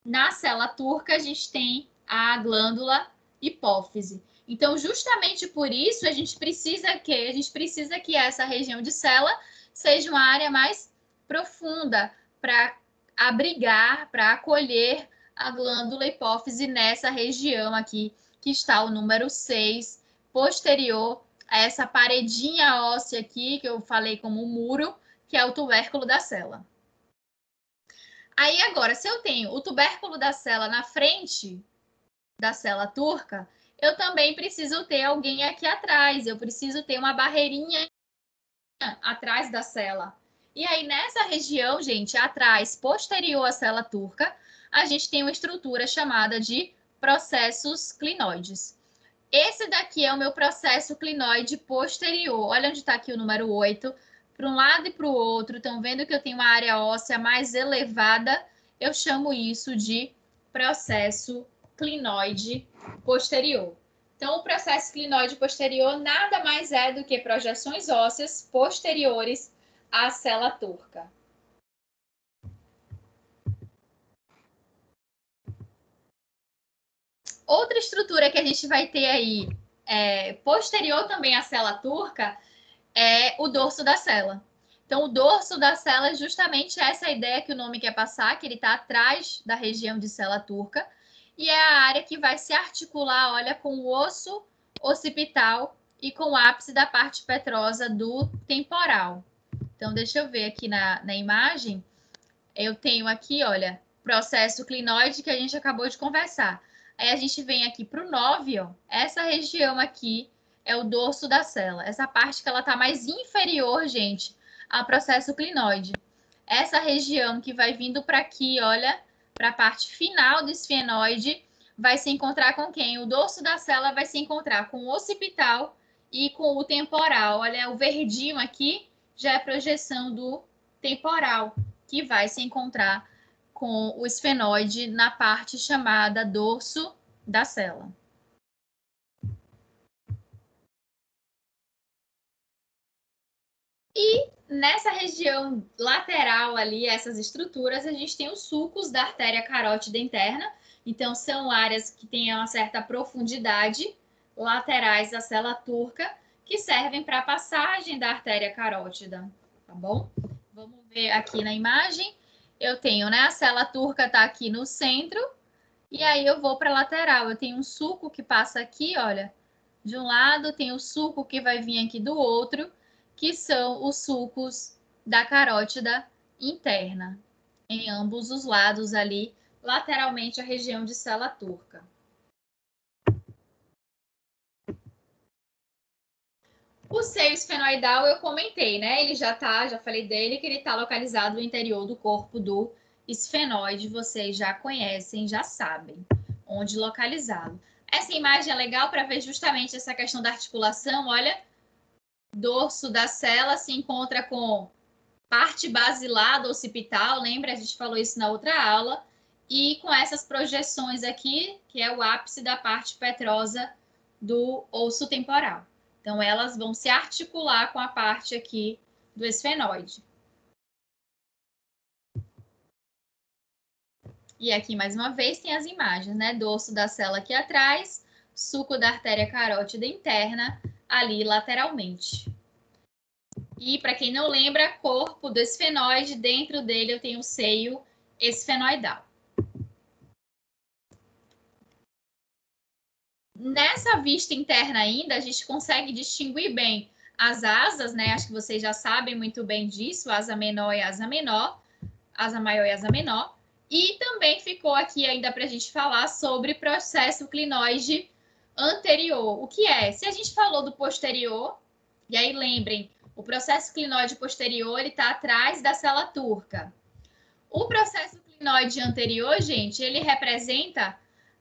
na cela turca a gente tem a glândula hipófise. Então, justamente por isso, a gente precisa que essa região de cela seja uma área mais profunda para abrigar, para acolher a glândula hipófise nessa região aqui, que está o número 6, posterior a essa paredinha óssea aqui, que eu falei como um muro, que é o tubérculo da cela. Aí, agora, se eu tenho o tubérculo da cela na frente da cela turca, eu também preciso ter alguém aqui atrás. Eu preciso ter uma barreirinha atrás da cela. E aí, nessa região, gente, atrás, posterior à cela turca, a gente tem uma estrutura chamada de processos clinoides. Esse daqui é o meu processo clinoide posterior. Olha onde está aqui o número 8. Para um lado e para o outro, estão vendo que eu tenho uma área óssea mais elevada? Eu chamo isso de processo clinoide posterior. Então, o processo clinoide posterior nada mais é do que projeções ósseas posteriores à cela turca. Outra estrutura que a gente vai ter aí, posterior também à cela turca, é o dorso da cela. Então, o dorso da cela é justamente essa ideia que o nome quer passar, que ele está atrás da região de cela turca, e é a área que vai se articular, olha, com o osso occipital e com o ápice da parte petrosa do temporal. Então, deixa eu ver aqui na imagem. Eu tenho aqui, olha, processo clinoide que a gente acabou de conversar. Aí a gente vem aqui para o 9, ó. Essa região aqui é o dorso da cela. Essa parte que ela está mais inferior, gente, ao processo clinoide. Essa região que vai vindo para aqui, olha, para a parte final do esfenoide, vai se encontrar com quem? O dorso da cela vai se encontrar com o occipital e com o temporal. Olha, o verdinho aqui já é projeção do temporal, que vai se encontrar com o esfenoide na parte chamada dorso da cela. E nessa região lateral ali, essas estruturas, a gente tem os sulcos da artéria carótida interna. Então, são áreas que têm uma certa profundidade, laterais da célula turca, que servem para a passagem da artéria carótida, tá bom? Vamos ver aqui na imagem. Eu tenho, né, a célula turca está aqui no centro, e aí eu vou para a lateral. Eu tenho um sulco que passa aqui, olha, de um lado, tem o sulco que vai vir aqui do outro, que são os sulcos da carótida interna, em ambos os lados ali, lateralmente a região de célula turca. O seio esfenoidal eu comentei, né? Ele já falei dele, que ele está localizado no interior do corpo do esfenoide. Vocês já conhecem, já sabem onde localizá-lo. Essa imagem é legal para ver justamente essa questão da articulação. Olha, dorso da célula se encontra com parte basilar do occipital, lembra? A gente falou isso na outra aula. E com essas projeções aqui, que é o ápice da parte petrosa do osso temporal. Então, elas vão se articular com a parte aqui do esfenoide. E aqui, mais uma vez, tem as imagens, né? Dorso da célula aqui atrás, sulco da artéria carótida interna, ali lateralmente. E, para quem não lembra, corpo do esfenoide, dentro dele eu tenho o seio esfenoidal. Nessa vista interna ainda, a gente consegue distinguir bem as asas, né? Acho que vocês já sabem muito bem disso, asa menor e asa menor, asa maior e asa menor. E também ficou aqui ainda para a gente falar sobre processo clinoide anterior. O que é? Se a gente falou do posterior, e aí lembrem, o processo clinoide posterior ele está atrás da célula turca. O processo clinoide anterior, gente, ele representa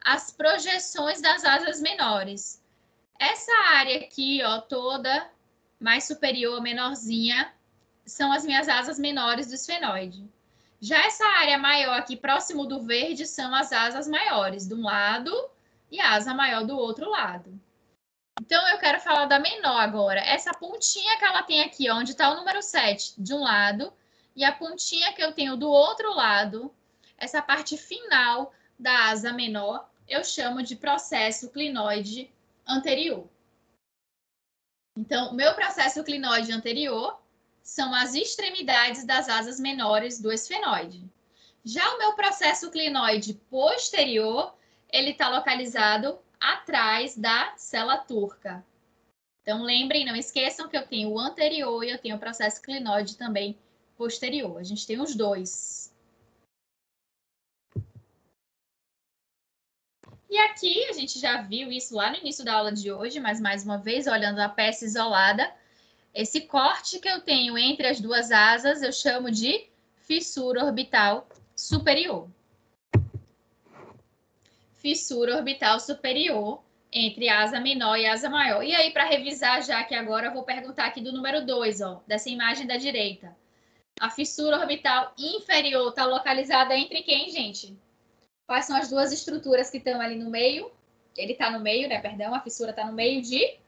as projeções das asas menores. Essa área aqui, ó, toda mais superior, menorzinha, são as minhas asas menores do esfenoide. Já essa área maior aqui, próximo do verde, são as asas maiores de um lado e a asa maior do outro lado. Então, eu quero falar da menor agora. Essa pontinha que ela tem aqui, ó, onde está o número 7, de um lado, e a pontinha que eu tenho do outro lado, essa parte final da asa menor, eu chamo de processo clinoide anterior. Então, o meu processo clinoide anterior são as extremidades das asas menores do esfenoide. Já o meu processo clinoide posterior, ele está localizado atrás da célula turca. Então, lembrem, não esqueçam que eu tenho o anterior e eu tenho o processo clinoide também posterior. A gente tem os dois. E aqui, a gente já viu isso lá no início da aula de hoje, mas mais uma vez, olhando a peça isolada, esse corte que eu tenho entre as duas asas, eu chamo de fissura orbital superior. Fissura orbital superior entre a asa menor e a asa maior. E aí, para revisar, já que agora eu vou perguntar aqui do número 2, ó, dessa imagem da direita. A fissura orbital inferior está localizada entre quem, gente? Quais são as duas estruturas que estão ali no meio? Ele está no meio, né? Perdão, a fissura está no meio de...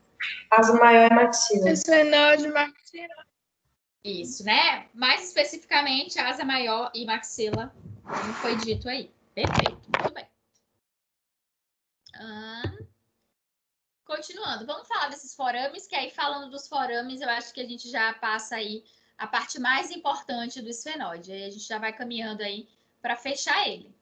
Asa maior e maxila. Esfenoide maxila. Isso, né? Mais especificamente, asa maior e maxila, como foi dito aí. Perfeito, muito bem. Continuando, vamos falar desses forames, que aí falando dos forames, eu acho que a gente já passa aí a parte mais importante do esfenoide. Aí a gente já vai caminhando aí para fechar ele.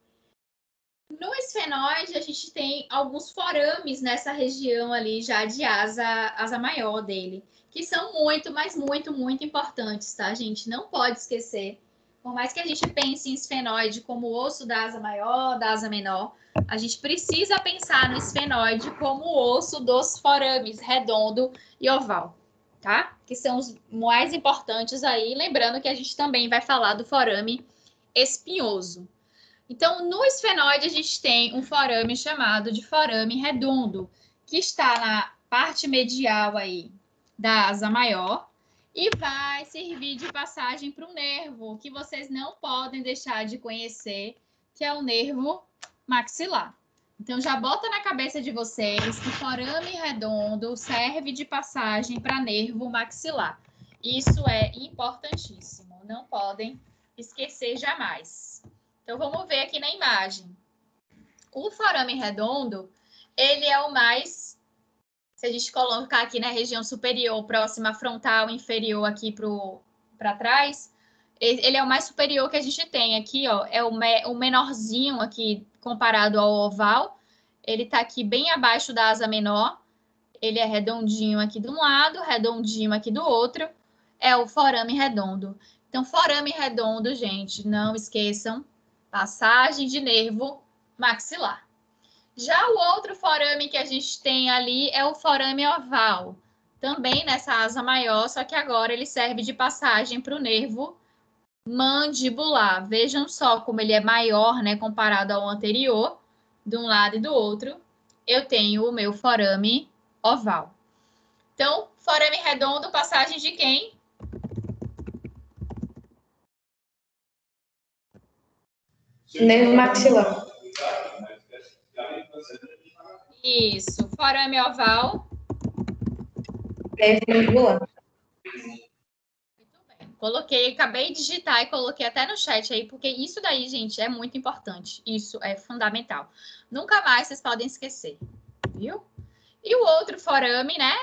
No esfenoide, a gente tem alguns forames nessa região ali já de asa maior dele, que são muito, mas muito, muito importantes, tá, gente? Não pode esquecer. Por mais que a gente pense em esfenoide como o osso da asa maior, da asa menor, a gente precisa pensar no esfenoide como o osso dos forames, redondo e oval, tá? Que são os mais importantes aí. Lembrando que a gente também vai falar do forame espinhoso. Então, no esfenoide, a gente tem um forame chamado de forame redondo, que está na parte medial aí da asa maior e vai servir de passagem para um nervo que vocês não podem deixar de conhecer, que é o nervo maxilar. Então, já bota na cabeça de vocês que forame redondo serve de passagem para nervo maxilar. Isso é importantíssimo, não podem esquecer jamais. Então, vamos ver aqui na imagem. O forame redondo, ele é o mais, se a gente colocar aqui na região superior, próxima à frontal, inferior aqui para trás, ele é o mais superior que a gente tem aqui, ó, é o menorzinho aqui comparado ao oval. Ele está aqui bem abaixo da asa menor. Ele é redondinho aqui de um lado, redondinho aqui do outro. É o forame redondo. Então, forame redondo, gente, não esqueçam, passagem de nervo maxilar. Já o outro forame que a gente tem ali é o forame oval. Também nessa asa maior, só que agora ele serve de passagem para o nervo mandibular. Vejam só como ele é maior, né, comparado ao anterior, de um lado e do outro. Eu tenho o meu forame oval. Então, forame redondo, passagem de quem? Nervo maxilar. Isso, forame oval. Nervo mandibular. Coloquei, acabei de digitar e coloquei até no chat aí, porque isso daí, gente, é muito importante. Isso é fundamental. Nunca mais vocês podem esquecer, viu? E o outro forame, né?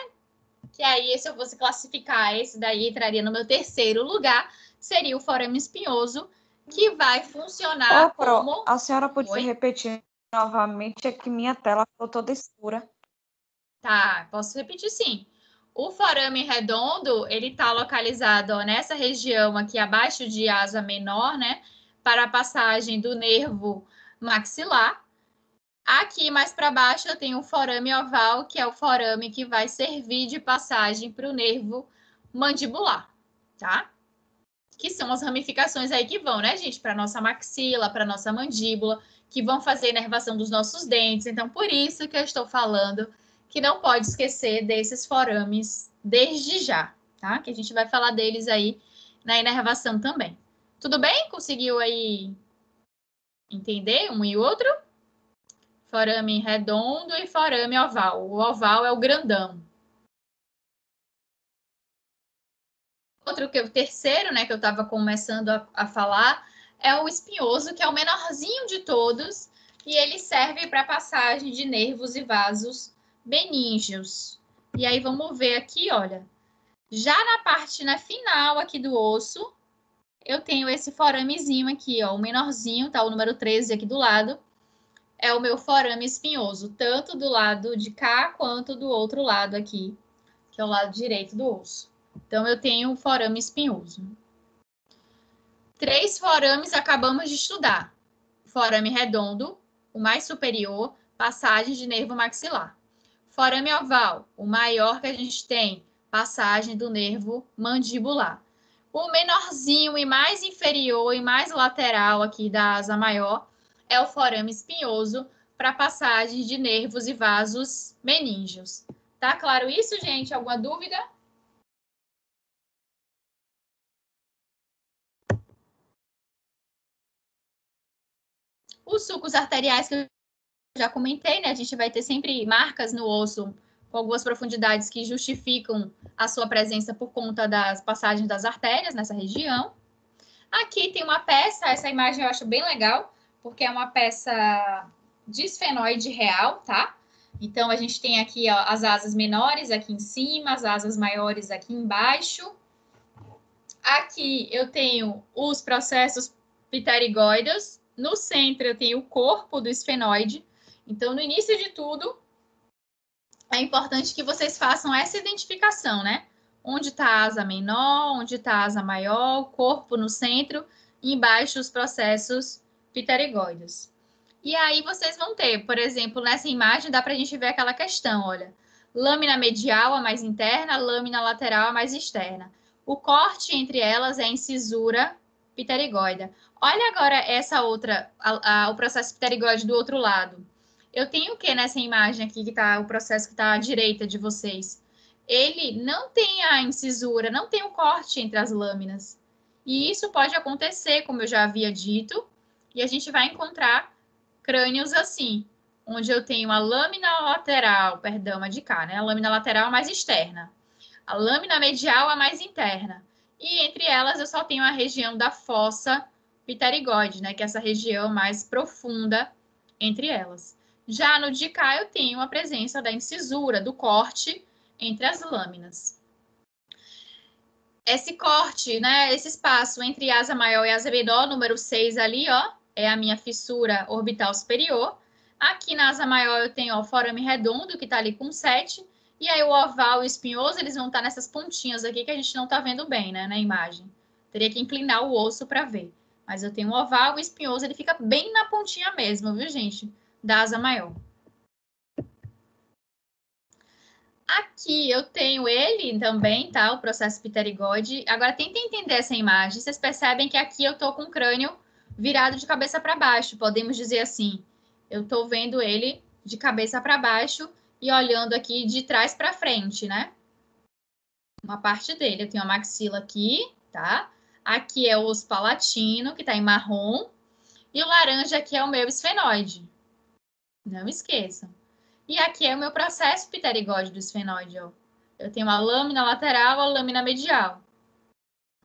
Que aí, se eu fosse classificar, esse daí entraria no meu terceiro lugar, seria o forame espinhoso, que vai funcionar como... A senhora podia Oi? repetir novamente, é que minha tela ficou toda escura. Tá, posso repetir sim. O forame redondo, ele está localizado ó, nessa região aqui abaixo de asa menor, né? Para a passagem do nervo maxilar. Aqui mais para baixo eu tenho o forame oval, que é o forame que vai servir de passagem para o nervo mandibular, tá? Que são as ramificações aí que vão, né, gente? Para nossa maxila, para nossa mandíbula, que vão fazer a inervação dos nossos dentes. Então, por isso que eu estou falando que não pode esquecer desses forames desde já, tá? Que a gente vai falar deles aí na inervação também. Tudo bem? Conseguiu aí entender um e outro? Forame redondo e forame oval. O oval é o grandão. Outro que o terceiro, né, que eu estava começando a falar, é o espinhoso, que é o menorzinho de todos, e ele serve para passagem de nervos e vasos meníngeos. E aí vamos ver aqui, olha. Já na final aqui do osso, eu tenho esse foramezinho aqui, ó, o menorzinho, tá? O número 13 aqui do lado. É o meu forame espinhoso, tanto do lado de cá quanto do outro lado aqui, que é o lado direito do osso. Então, eu tenho um forame espinhoso. 3 forames acabamos de estudar. Forame redondo, o mais superior, passagem de nervo maxilar. Forame oval, o maior que a gente tem, passagem do nervo mandibular. O menorzinho e mais inferior e mais lateral aqui da asa maior é o forame espinhoso para passagem de nervos e vasos meníngeos. Tá claro isso, gente? Alguma dúvida? Os sulcos arteriais que eu já comentei, né? A gente vai ter sempre marcas no osso com algumas profundidades que justificam a sua presença por conta das passagens das artérias nessa região. Aqui tem uma peça, essa imagem eu acho bem legal, porque é uma peça de esfenoide real, tá? Então, a gente tem aqui ó, as asas menores aqui em cima, as asas maiores aqui embaixo. Aqui eu tenho os processos pterigóideos. No centro eu tenho o corpo do esfenoide. Então, no início de tudo, é importante que vocês façam essa identificação, né? Onde está a asa menor, onde está a asa maior, o corpo no centro e embaixo os processos pterigóideos. E aí vocês vão ter, por exemplo, nessa imagem dá para a gente ver aquela questão, olha. Lâmina medial, a mais interna, lâmina lateral, a mais externa. O corte entre elas é a incisura pterigóide. Olha agora essa outra, o processo pterigóide do outro lado. Eu tenho o que nessa imagem aqui, que está o processo que está à direita de vocês? Ele não tem a incisura, não tem o corte entre as lâminas. E isso pode acontecer, como eu já havia dito, e a gente vai encontrar crânios assim, onde eu tenho a lâmina lateral, perdão, a de cá, né? A lâmina lateral mais externa. A lâmina medial é a mais interna. E entre elas eu só tenho a região da fossa pterigóide, né? Que é essa região mais profunda entre elas. Já no de cá eu tenho a presença da incisura, do corte entre as lâminas. Esse corte, né? Esse espaço entre asa maior e asa menor, número 6 ali, ó, é a minha fissura orbital superior. Aqui na asa maior eu tenho ó, o forame redondo, que tá ali com 7. E aí o oval e o espinhoso, eles vão estar nessas pontinhas aqui que a gente não tá vendo bem, né, na imagem. Teria que inclinar o osso para ver. Mas eu tenho o oval e o espinhoso, ele fica bem na pontinha mesmo, viu, gente? Da asa maior. Aqui eu tenho ele também, tá? O processo pterigóide. Agora, tentem entender essa imagem. Vocês percebem que aqui eu tô com o crânio virado de cabeça para baixo, podemos dizer assim. Eu tô vendo ele de cabeça para baixo e olhando aqui de trás para frente, né? Uma parte dele. Eu tenho a maxila aqui, tá? Aqui é o osso palatino, que tá em marrom. E o laranja aqui é o meu esfenoide. Não esqueçam. E aqui é o meu processo pterigóide do esfenoide, ó. Eu tenho a lâmina lateral, a lâmina medial.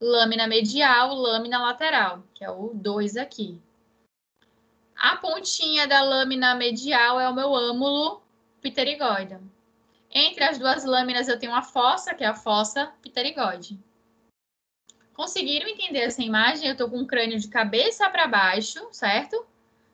Lâmina medial, lâmina lateral, que é o 2 aqui. A pontinha da lâmina medial é o meu âmulo pterigóide. Entre as duas lâminas eu tenho uma fossa, que é a fossa pterigóide. Conseguiram entender essa imagem? Eu estou com o crânio de cabeça para baixo, certo?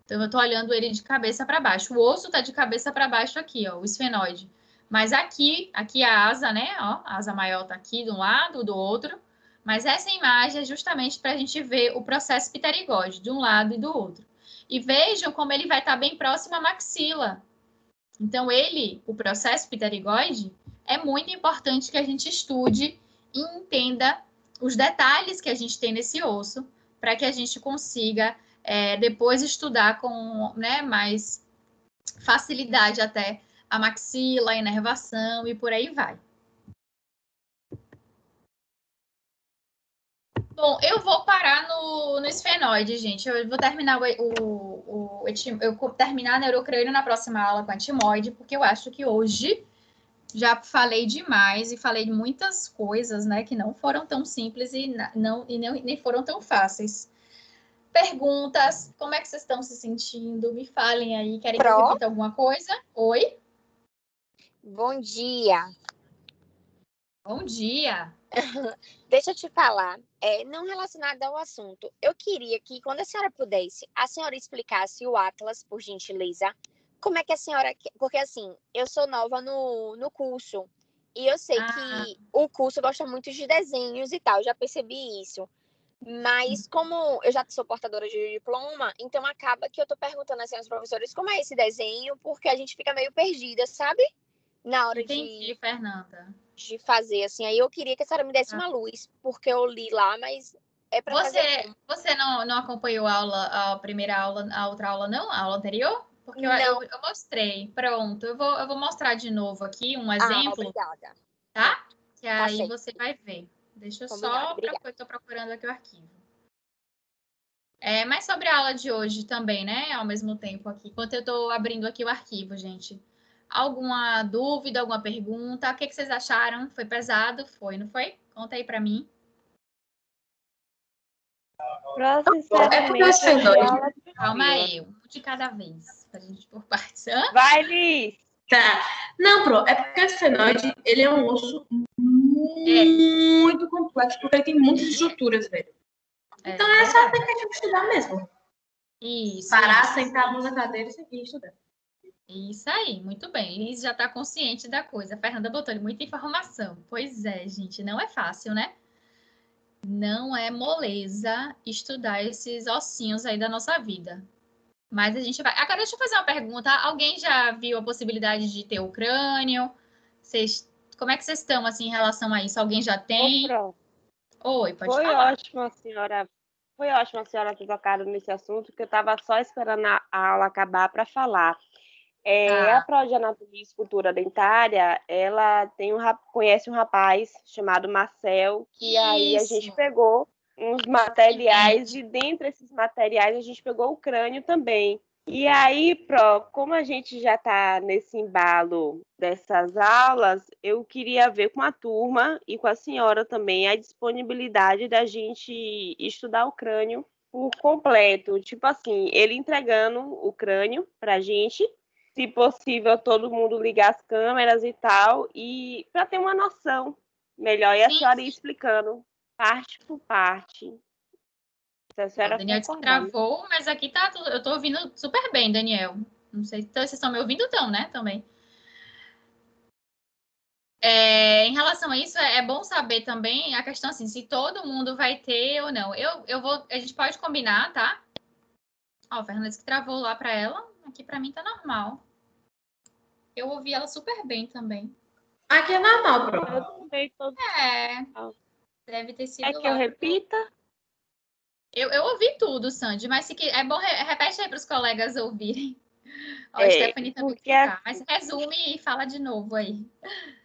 Então, eu estou olhando ele de cabeça para baixo. O osso está de cabeça para baixo aqui, ó, o esfenoide. Mas aqui a asa, né? Ó, a asa maior está aqui de um lado, do outro. Mas essa imagem é justamente para a gente ver o processo pterigóide de um lado e do outro. E vejam como ele vai estar bem próximo à maxila. Então, o processo pterigóide, é muito importante que a gente estude e entenda os detalhes que a gente tem nesse osso, para que a gente consiga depois estudar com, né, mais facilidade até a maxila, a inervação e por aí vai. Bom, eu vou parar no esfenoide, gente. Eu vou terminar eu vou terminar a neurocrânio na próxima aula com a etimoide, porque eu acho que hoje já falei demais e falei de muitas coisas, né, que não foram tão simples e nem foram tão fáceis. Perguntas, como é que vocês estão se sentindo? Me falem aí, querem que eu repita alguma coisa? Oi? Bom dia. Bom dia. Deixa eu te falar, não relacionado ao assunto, eu queria que, quando a senhora pudesse, a senhora explicasse o Atlas, por gentileza. Como é que a senhora... Porque, assim, eu sou nova no curso, e eu sei que o curso gosta muito de desenhos e tal, já percebi isso. Mas, como eu já sou portadora de diploma, então acaba que eu tô perguntando assim aos professores como é esse desenho, porque a gente fica meio perdida, sabe? Na hora Entendi, Fernanda. De fazer, assim. Aí eu queria que a senhora me desse uma luz, porque eu li lá, mas é para fazer. Você não acompanhou a primeira aula, a outra aula, não? A aula anterior? Porque eu mostrei. Pronto, eu vou mostrar de novo aqui um exemplo. Obrigada. Tá? Que Tá aí certo. você vai ver. Deixa eu Combinado, eu estou procurando aqui o arquivo. Mas sobre a aula de hoje também, né? Ao mesmo tempo aqui, enquanto eu estou abrindo aqui o arquivo, gente. Alguma dúvida, alguma pergunta? O que vocês acharam? Foi pesado? Foi, não foi? Conta aí para mim. Calma aí, um de cada vez, pra gente por partes. Vai, Liz! Tá. Não, Pro, é porque o esfenoide, ele é um osso muito complexo, porque ele tem muitas estruturas, velho. Então é só ter que a gente estudar mesmo. Isso. Parar, sentar a mão na cadeira e seguir estudando. Isso aí, muito bem. Liz já está consciente da coisa. A Fernanda botou muita informação. Pois é, gente, não é fácil, né? Não é moleza estudar esses ossinhos aí da nossa vida. Mas a gente vai... Agora, deixa eu fazer uma pergunta. Alguém já viu a possibilidade de ter o crânio? Como é que vocês estão, assim, em relação a isso? Alguém já tem? Oi, pode falar. Foi ótimo a senhora ter tocado nesse assunto, porque eu estava só esperando a aula acabar para falar. A pró de anatomia e escultura dentária, ela conhece um rapaz chamado Marcel, que aí a gente pegou uns materiais, e dentre esses materiais a gente pegou o crânio também. E aí, como a gente já está nesse embalo dessas aulas, eu queria ver com a turma e com a senhora também a disponibilidade da gente estudar o crânio por completo. Tipo assim, ele entregando o crânio para a gente, se possível, todo mundo ligar as câmeras e tal, e para ter uma noção melhor. E a Sim, senhora ir explicando parte por parte. Se a o senhora Daniel disse que concordar, né? travou, mas aqui tá tudo. Eu tô ouvindo super bem, Daniel. Não sei se vocês estão me ouvindo, então, né? Também. Em relação a isso, é bom saber também a questão assim, se todo mundo vai ter ou não. A gente pode combinar, tá? Ó, o Fernandes que travou lá para ela. Aqui para mim tá normal. Eu ouvi ela super bem também. Aqui é normal, Eu Pro. também tô... Deve ter sido É que lá. eu repita? Eu ouvi tudo, Sandy, mas se é bom, repete aí para os colegas ouvirem. Ó, a Stephanie também Porque explicar. Mas resume e fala de novo aí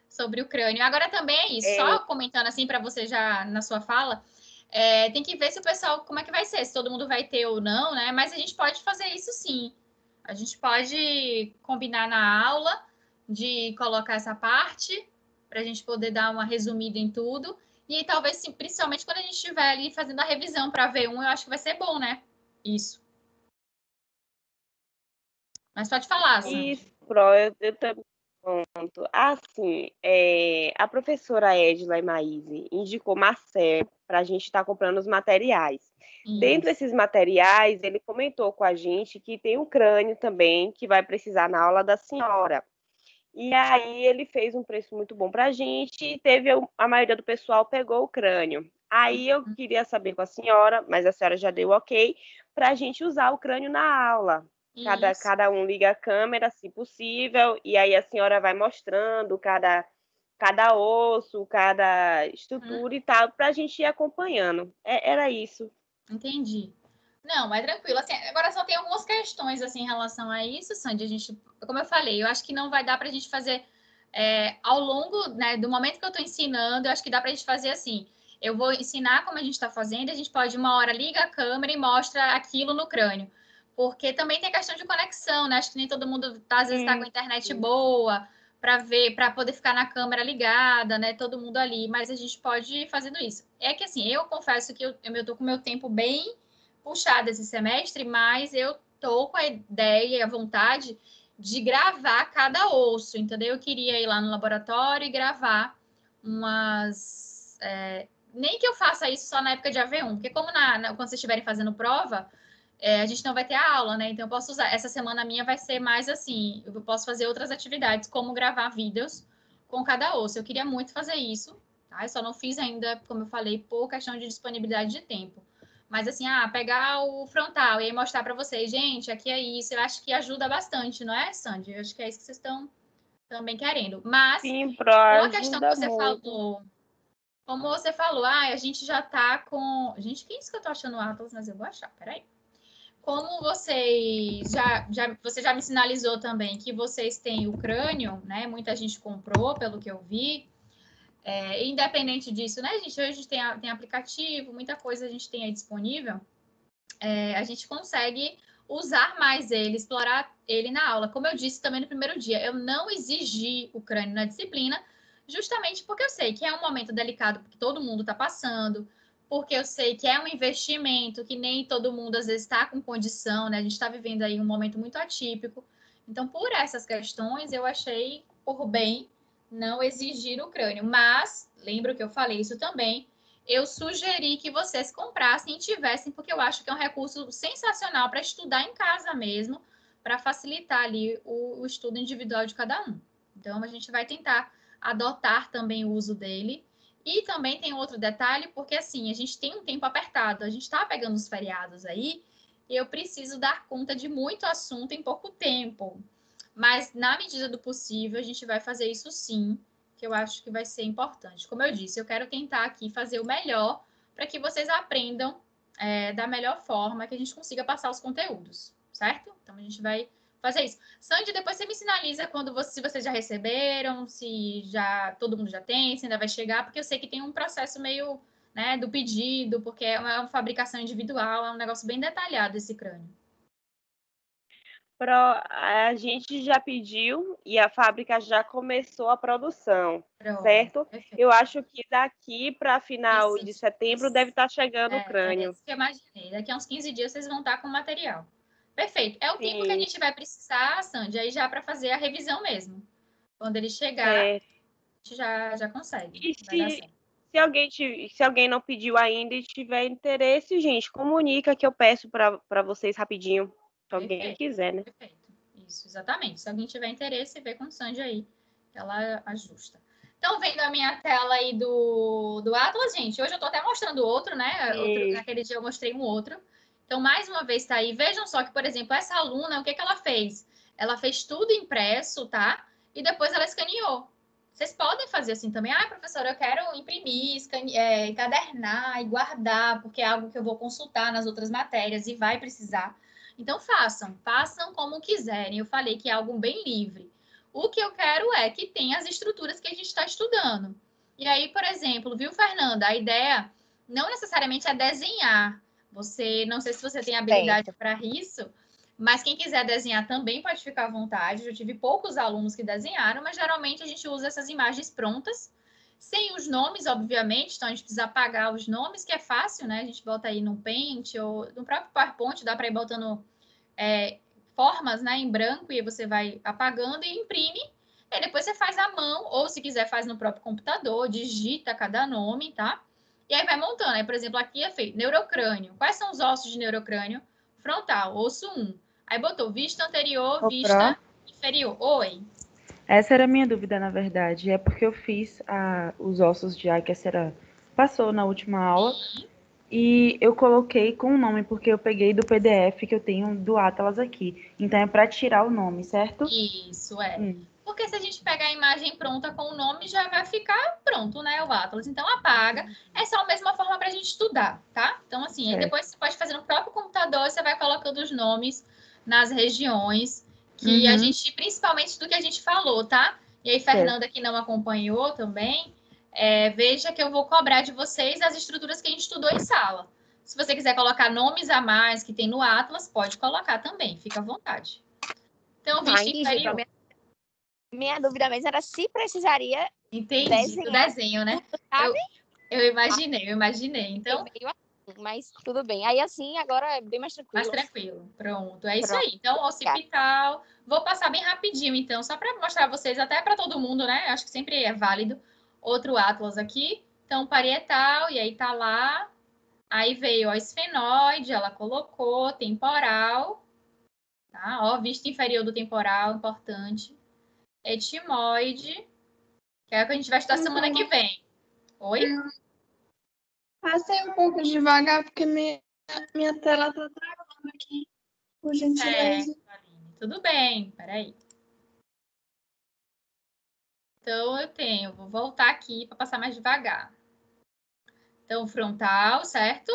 sobre o crânio. Agora também é isso. Só comentando assim para você já na sua fala, tem que ver se o pessoal, como é que vai ser, se todo mundo vai ter ou não, né? Mas a gente pode fazer isso sim. A gente pode combinar na aula de colocar essa parte para a gente poder dar uma resumida em tudo. E talvez, sim, principalmente quando a gente estiver ali fazendo a revisão para V1, eu acho que vai ser bom, né? Isso. Mas pode falar, Sandy. Isso, eu também conto. Assim, a professora Edila Maíse indicou Marcel para a gente estar comprando os materiais. Dentro desses materiais, ele comentou com a gente que tem um crânio também que vai precisar na aula da senhora. E aí ele fez um preço muito bom para a gente e a maioria do pessoal pegou o crânio. Aí eu queria saber com a senhora, mas a senhora já deu ok, para a gente usar o crânio na aula. Cada um liga a câmera, se possível, e aí a senhora vai mostrando cada osso, cada estrutura e tal, para a gente ir acompanhando. Era isso. Entendi. Não, mas tranquilo. Assim, agora só tem algumas questões assim em relação a isso, Sandy. Como eu falei, eu acho que não vai dar para a gente fazer ao longo, né, do momento que eu estou ensinando, eu acho que dá para a gente fazer assim. Eu vou ensinar como a gente está fazendo, a gente pode, uma hora, liga a câmera e mostra aquilo no crânio. Porque também tem questão de conexão, né? Acho que nem todo mundo, às vezes, está com a internet boa para ver, para poder ficar na câmera ligada, né? Todo mundo ali, mas a gente pode ir fazendo isso. É que assim, eu confesso que eu tô com o meu tempo bem puxado esse semestre, mas eu tô com a ideia e a vontade de gravar cada osso, entendeu? Eu queria ir lá no laboratório e gravar umas. Nem que eu faça isso só na época de AV1, porque como quando vocês estiverem fazendo prova, a gente não vai ter a aula, né? Então eu posso usar. Essa semana minha vai ser mais assim, eu posso fazer outras atividades, como gravar vídeos com cada osso. Eu queria muito fazer isso, tá? Eu só não fiz ainda, como eu falei, por questão de disponibilidade de tempo. Mas assim, pegar o frontal e aí mostrar para vocês, gente, aqui é isso, eu acho que ajuda bastante, não é, Sandy? Eu acho que é isso que vocês estão também querendo. Mas, Sim, uma questão que ajuda você muito. falou, como você falou, a gente já tá com. Gente, que é isso que eu tô achando o Atlas, mas eu vou achar, peraí. Como você já me sinalizou também que vocês têm o crânio, né? Muita gente comprou, pelo que eu vi. Independente disso, né, gente? Hoje a gente tem aplicativo, muita coisa a gente tem aí disponível. A gente consegue usar mais ele, explorar ele na aula. Como eu disse também no primeiro dia, eu não exigi o crânio na disciplina, justamente porque eu sei que é um momento delicado, porque todo mundo está passando, porque eu sei que é um investimento que nem todo mundo às vezes está com condição, né? A gente está vivendo aí um momento muito atípico. Então, por essas questões, eu achei por bem não exigir o crânio. Mas, lembro que eu falei isso também, eu sugeri que vocês comprassem e tivessem, porque eu acho que é um recurso sensacional para estudar em casa mesmo, para facilitar ali o estudo individual de cada um. Então, a gente vai tentar adotar também o uso dele. E também tem outro detalhe, porque assim, a gente tem um tempo apertado, a gente está pegando os feriados aí, e eu preciso dar conta de muito assunto em pouco tempo. Mas, na medida do possível, a gente vai fazer isso sim, que eu acho que vai ser importante. Como eu disse, eu quero tentar aqui fazer o melhor para que vocês aprendam da melhor forma, que a gente consiga passar os conteúdos, certo? Então, a gente vai fazer isso. Sandy, depois você me sinaliza se vocês já receberam, se já todo mundo já tem, se ainda vai chegar, porque eu sei que tem um processo meio, né, do pedido, porque é uma fabricação individual, é um negócio bem detalhado esse crânio. A gente já pediu e a fábrica já começou a produção, Pronto, certo? perfeito. Eu acho que daqui para final Isso, de setembro deve estar chegando o crânio. isso que eu imaginei. Daqui a uns 15 dias vocês vão estar com o material. Perfeito. É o tempo que a Sim, gente vai precisar, Sandy, aí já para fazer a revisão mesmo. Quando ele chegar, a certo. gente já consegue. E Vai dar certo. se alguém não pediu ainda e tiver interesse, gente, comunica que eu peço para vocês rapidinho. Se alguém Perfeito. quiser, né? Perfeito. Isso, exatamente. Se alguém tiver interesse, vê com o Sandy aí, que ela ajusta. Então, vendo a minha tela aí do Atlas, gente, hoje eu tô até mostrando outro, né? Naquele dia eu mostrei um outro. Então, mais uma vez tá aí. Vejam só que, por exemplo, essa aluna, o que ela fez? Ela fez tudo impresso, tá? E depois ela escaneou. Vocês podem fazer assim também. Ah, professora, eu quero imprimir, encadernar e guardar, porque é algo que eu vou consultar nas outras matérias e vai precisar. Então, façam como quiserem. Eu falei que é algo bem livre. O que eu quero é que tenha as estruturas que a gente está estudando. E aí, por exemplo, viu, Fernanda? A ideia não necessariamente é desenhar. Você, não sei se você tem habilidade para isso, mas quem quiser desenhar também pode ficar à vontade. Eu tive poucos alunos que desenharam, mas geralmente a gente usa essas imagens prontas, sem os nomes, obviamente. Então, a gente precisa apagar os nomes, que é fácil, né? A gente bota aí no Paint ou no próprio PowerPoint, dá para ir botando formas, né, em branco, e você vai apagando e imprime. E depois você faz à mão, ou se quiser faz no próprio computador, digita cada nome, tá? E aí vai montando. Aí, por exemplo, aqui é feito neurocrânio. Quais são os ossos de neurocrânio? Frontal, osso 1. Aí botou vista anterior, vista inferior. Oi. Essa era a minha dúvida, na verdade. É porque eu fiz os ossos de A, que a senhora passou na última aula. Sim. E eu coloquei com o nome, porque eu peguei do PDF que eu tenho do Atlas aqui. Então é para tirar o nome, certo? Isso, é. Porque se a gente pegar a imagem pronta com o nome, já vai ficar pronto, né, o Atlas. Então apaga. Essa é a mesma forma para a gente estudar, tá? Então, assim, aí depois você pode fazer no próprio computador, você vai colocando os nomes nas regiões que a gente, principalmente do que a gente falou, tá? E aí, Fernanda, que não acompanhou também, veja que eu vou cobrar de vocês as estruturas que a gente estudou em sala. Se você quiser colocar nomes a mais que tem no Atlas, pode colocar também, fica à vontade. Então, vista inferior. Minha dúvida mesmo era se precisaria do desenho, né? Eu imaginei. Então, mas tudo bem. Aí, assim, agora é bem mais tranquilo. Mais tranquilo. Pronto, é isso aí. Então, occipital. Vou passar bem rapidinho, então, só para mostrar a vocês, até para todo mundo, né? Acho que sempre é válido. Outro Atlas aqui. Então, parietal, e aí tá lá. Aí veio, ó, esfenoide, ela colocou, temporal. Tá? Ó, vista inferior do temporal, importante. Etimoide, que é o que a gente vai estudar semana que vem. Oi? Passei um pouco devagar, porque minha tela tá travando aqui. Por gentileza. Tudo bem, peraí. Então, vou voltar aqui para passar mais devagar. Então, frontal, certo?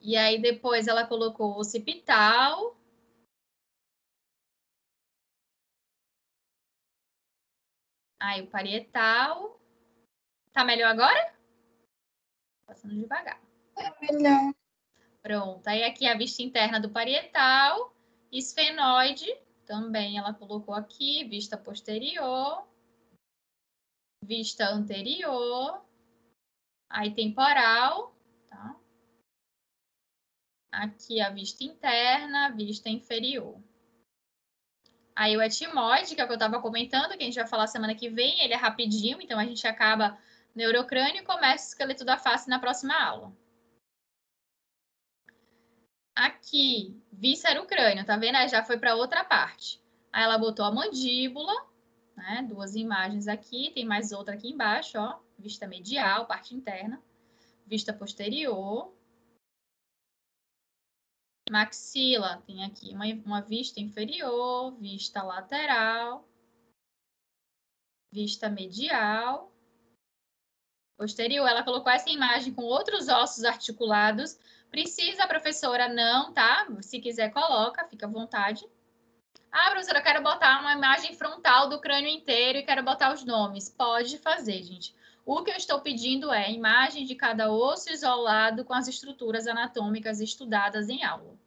E aí, depois ela colocou occipital. Aí, o parietal. Tá melhor agora? Passando devagar. É melhor. Pronto. Aí, aqui a vista interna do parietal. Esfenoide, também ela colocou aqui. Vista posterior. Vista anterior. Aí, temporal, tá? Aqui a vista interna, vista inferior. Aí o etimoide, que é o que eu estava comentando, que a gente vai falar semana que vem, ele é rapidinho, então a gente acaba neurocrânio e começa o esqueleto da face na próxima aula. Aqui, víscero-crânio, tá vendo? Aí já foi para outra parte. Aí ela botou a mandíbula, né? 2 imagens aqui, tem mais outra aqui embaixo, ó. Vista medial, parte interna. Vista posterior. Maxila, tem aqui uma vista inferior, vista lateral, vista medial. Posterior, ela colocou essa imagem com outros ossos articulados. Precisa, professora? Não, tá? Se quiser, coloca, fica à vontade. Ah, professora, eu quero botar uma imagem frontal do crânio inteiro e quero botar os nomes. Pode fazer, gente. O que eu estou pedindo é imagem de cada osso isolado com as estruturas anatômicas estudadas em aula.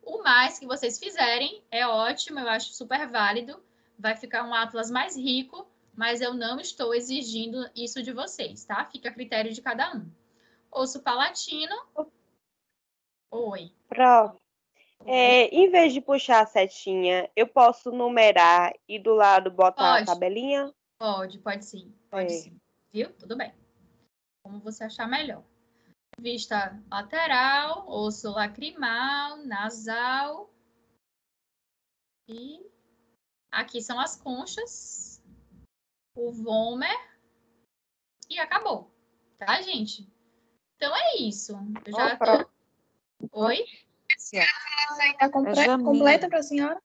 O mais que vocês fizerem é ótimo, eu acho super válido. Vai ficar um atlas mais rico, mas eu não estou exigindo isso de vocês, tá? Fica a critério de cada um. Osso palatino. Oi. Pro, em vez de puxar a setinha, eu posso numerar e do lado botar a Pode. tabelinha? Pode sim. Pode sim. Viu? Tudo bem. Como você achar melhor. Vista lateral, osso lacrimal, nasal. E aqui são as conchas, o vômer e acabou. Tá, gente? Então é isso. Eu já tô... Oi? Tá completa para a senhora?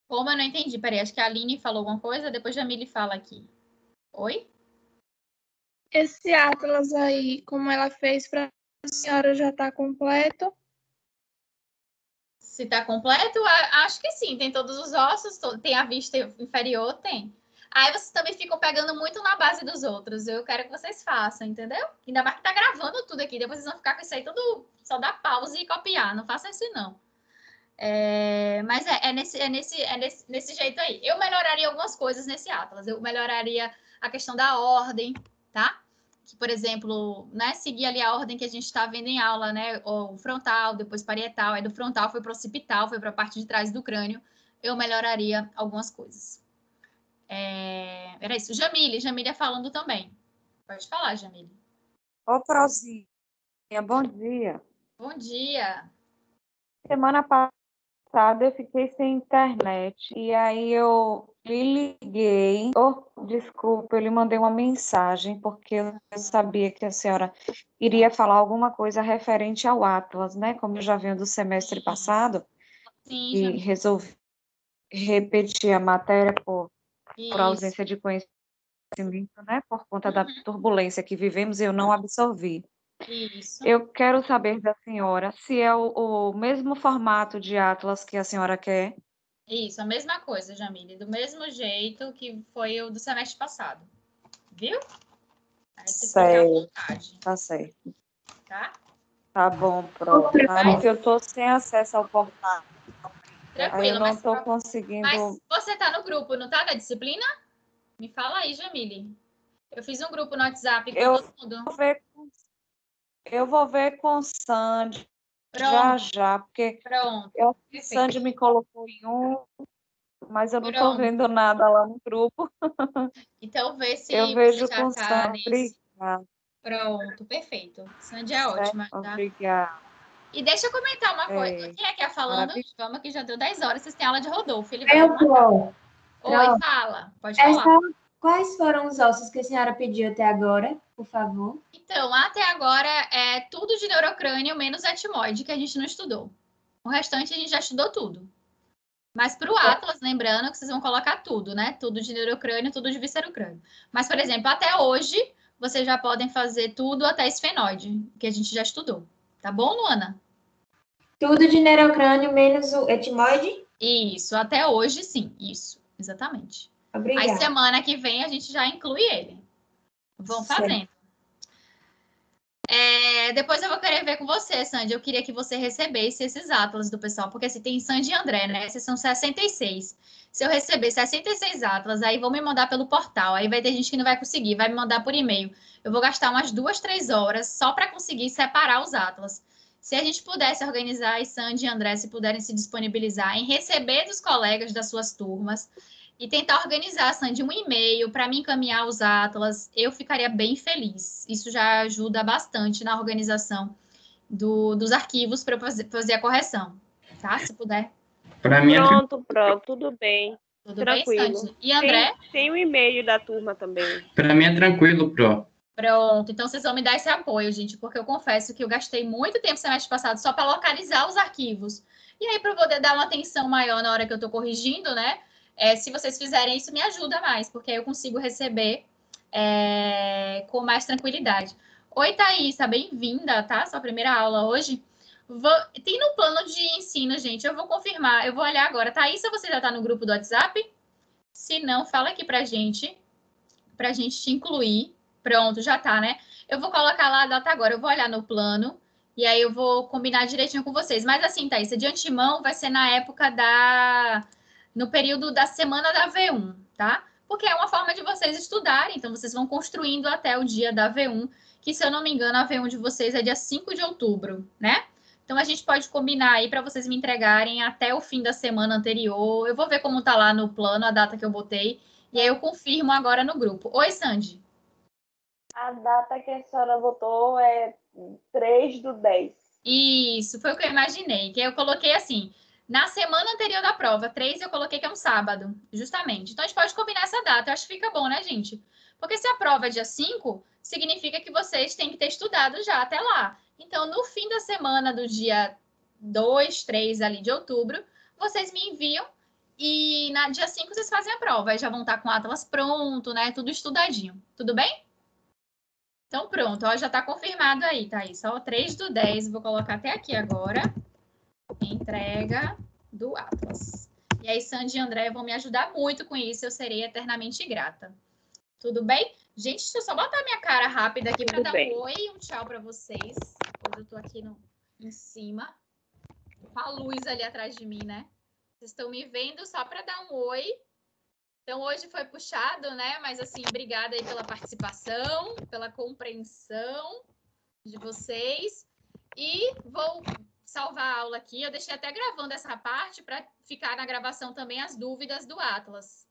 Como eu não entendi? Peraí, acho que a Aline falou alguma coisa, depois a Jamile fala aqui. Oi? Esse atlas aí, como ela fez para a senhora, já está completo? Se tá completo, acho que sim. Tem todos os ossos, tem a vista inferior, tem. Aí vocês também ficam pegando muito na base dos outros. Eu quero que vocês façam, entendeu? Ainda mais que tá gravando tudo aqui. Depois vocês vão ficar com isso aí tudo, só dar pausa e copiar. Não façam isso, não. Mas nesse jeito aí. Eu melhoraria algumas coisas nesse atlas. Eu melhoraria a questão da ordem, tá? Que, por exemplo, né, seguir ali a ordem que a gente está vendo em aula, né? O frontal, depois parietal, aí do frontal foi para o occipital, foi para a parte de trás do crânio. Eu melhoraria algumas coisas. Era isso. Jamília falando também. Pode falar, Jamília. Ô, Prozinha, bom dia. Bom dia. Semana passada eu fiquei sem internet e aí eu lhe liguei. Desculpa, eu lhe mandei uma mensagem porque eu sabia que a senhora iria falar alguma coisa referente ao Atlas, né? Como eu já venho do semestre passado. Sim, e Jamília. resolvi repetir a matéria por ausência de conhecimento, né? Por conta da turbulência que vivemos, eu não absorvi. Isso. Eu quero saber da senhora se é o mesmo formato de Atlas que a senhora quer. Isso, a mesma coisa, Jamília. Do mesmo jeito que foi o do semestre passado. Viu? Aí você fica à vontade. Tá certo. Tá? Tá bom, pronto. Porque eu tô sem acesso ao portal. Tranquilo, Aí eu não mas tô conseguindo... Mas você tá no grupo, não tá, da disciplina? Me fala aí, Jamile. Eu fiz um grupo no WhatsApp com todo mundo. Eu vou ver com o Sandy já, porque Pronto. o Sandy me colocou em um, mas eu não tô vendo nada lá no grupo. Então vê se eu vejo você já com tá Sandy. nesse. Obrigada. Pronto, perfeito. Sandy é ótima. Tá? Obrigada. E deixa eu comentar uma coisa. Quem é que é falando? Vamos que já deu 10 horas. Vocês têm aula de Rodolfo. Ele vai Oi, fala. Pode falar. Quais foram os ossos que a senhora pediu até agora, por favor? Então, até agora é tudo de neurocrânio, menos etimoide, que a gente não estudou. O restante a gente já estudou tudo. Mas para o Atlas, lembrando que vocês vão colocar tudo, né? Tudo de neurocrânio, tudo de viscerocrânio. Mas, por exemplo, até hoje, vocês já podem fazer tudo até esfenoide, que a gente já estudou. Tá bom, Luana? Tudo de neurocrânio, menos o etimoide? Isso, até hoje, sim. Isso, exatamente. Obrigada. Aí, semana que vem, a gente já inclui ele. Vão fazendo. Depois eu vou querer ver com você, Sandy. Eu queria que você recebesse esses atlas do pessoal, porque assim, tem Sandy e André, né? Esses são 66. Se eu receber 66 atlas, aí vão me mandar pelo portal. Aí vai ter gente que não vai conseguir, vai me mandar por e-mail. Eu vou gastar umas 2, 3 horas só para conseguir separar os atlas. Se a gente pudesse organizar, e Sandy e André, se puderem se disponibilizar em receber dos colegas das suas turmas e tentar organizar, Sandy, um e-mail para me encaminhar os atlas, eu ficaria bem feliz. Isso já ajuda bastante na organização dos arquivos para eu fazer a correção, tá? Se puder. Pronto, tudo bem. Tudo tranquilo. Bem, Sandy? E André? Tem o e-mail da turma também. Para mim é tranquilo, Pro. Pronto, então vocês vão me dar esse apoio, gente, porque eu confesso que eu gastei muito tempo semestre passado só para localizar os arquivos. E aí, para eu poder dar uma atenção maior na hora que eu estou corrigindo, né? Se vocês fizerem isso, me ajuda mais, porque aí eu consigo receber com mais tranquilidade. Oi, Thaísa, bem-vinda, tá? Sua primeira aula hoje. Tem no plano de ensino, gente, eu vou confirmar, eu vou olhar agora. Thaísa, você já está no grupo do WhatsApp? Se não, fala aqui pra gente te incluir. Pronto, já tá, né? Eu vou colocar lá a data agora, eu vou olhar no plano E aí eu vou combinar direitinho com vocês. Mas assim, Thaís, de antemão vai ser na época no período da semana da V1, tá? Porque é uma forma de vocês estudarem, então vocês vão construindo até o dia da V1, que se eu não me engano, a V1 de vocês é dia 5 de outubro, né? Então a gente pode combinar aí para vocês me entregarem até o fim da semana anterior. Eu vou ver como tá lá no plano, a data que eu botei, e aí eu confirmo agora no grupo. Oi, Sandy. A data que a senhora botou é 3/10. Isso, foi o que eu imaginei, que eu coloquei assim, na semana anterior da prova, 3 eu coloquei que é um sábado, justamente. Então a gente pode combinar essa data, eu acho que fica bom, né, gente? Porque se a prova é dia 5, significa que vocês têm que ter estudado já até lá. Então, no fim da semana do dia 2, 3 ali de outubro, vocês me enviam e na dia 5 vocês fazem a prova. Aí já vão estar com o Atlas pronto, né? Tudo estudadinho. Tudo bem? Então, pronto. Ó, já está confirmado aí, Thaís. Só 3/10. Vou colocar até aqui agora. Entrega do Atlas. E aí, Sandy e André vão me ajudar muito com isso. Eu serei eternamente grata. Tudo bem? Gente, deixa eu só botar minha cara rápida aqui para dar um oi e um tchau para vocês. Hoje eu tô aqui em cima, com a luz ali atrás de mim, né? Vocês estão me vendo só para dar um oi. Então, hoje foi puxado, né? Mas, assim, obrigada aí pela participação, pela compreensão de vocês. E vou salvar a aula aqui. Eu deixei até gravando essa parte para ficar na gravação também as dúvidas do Atlas.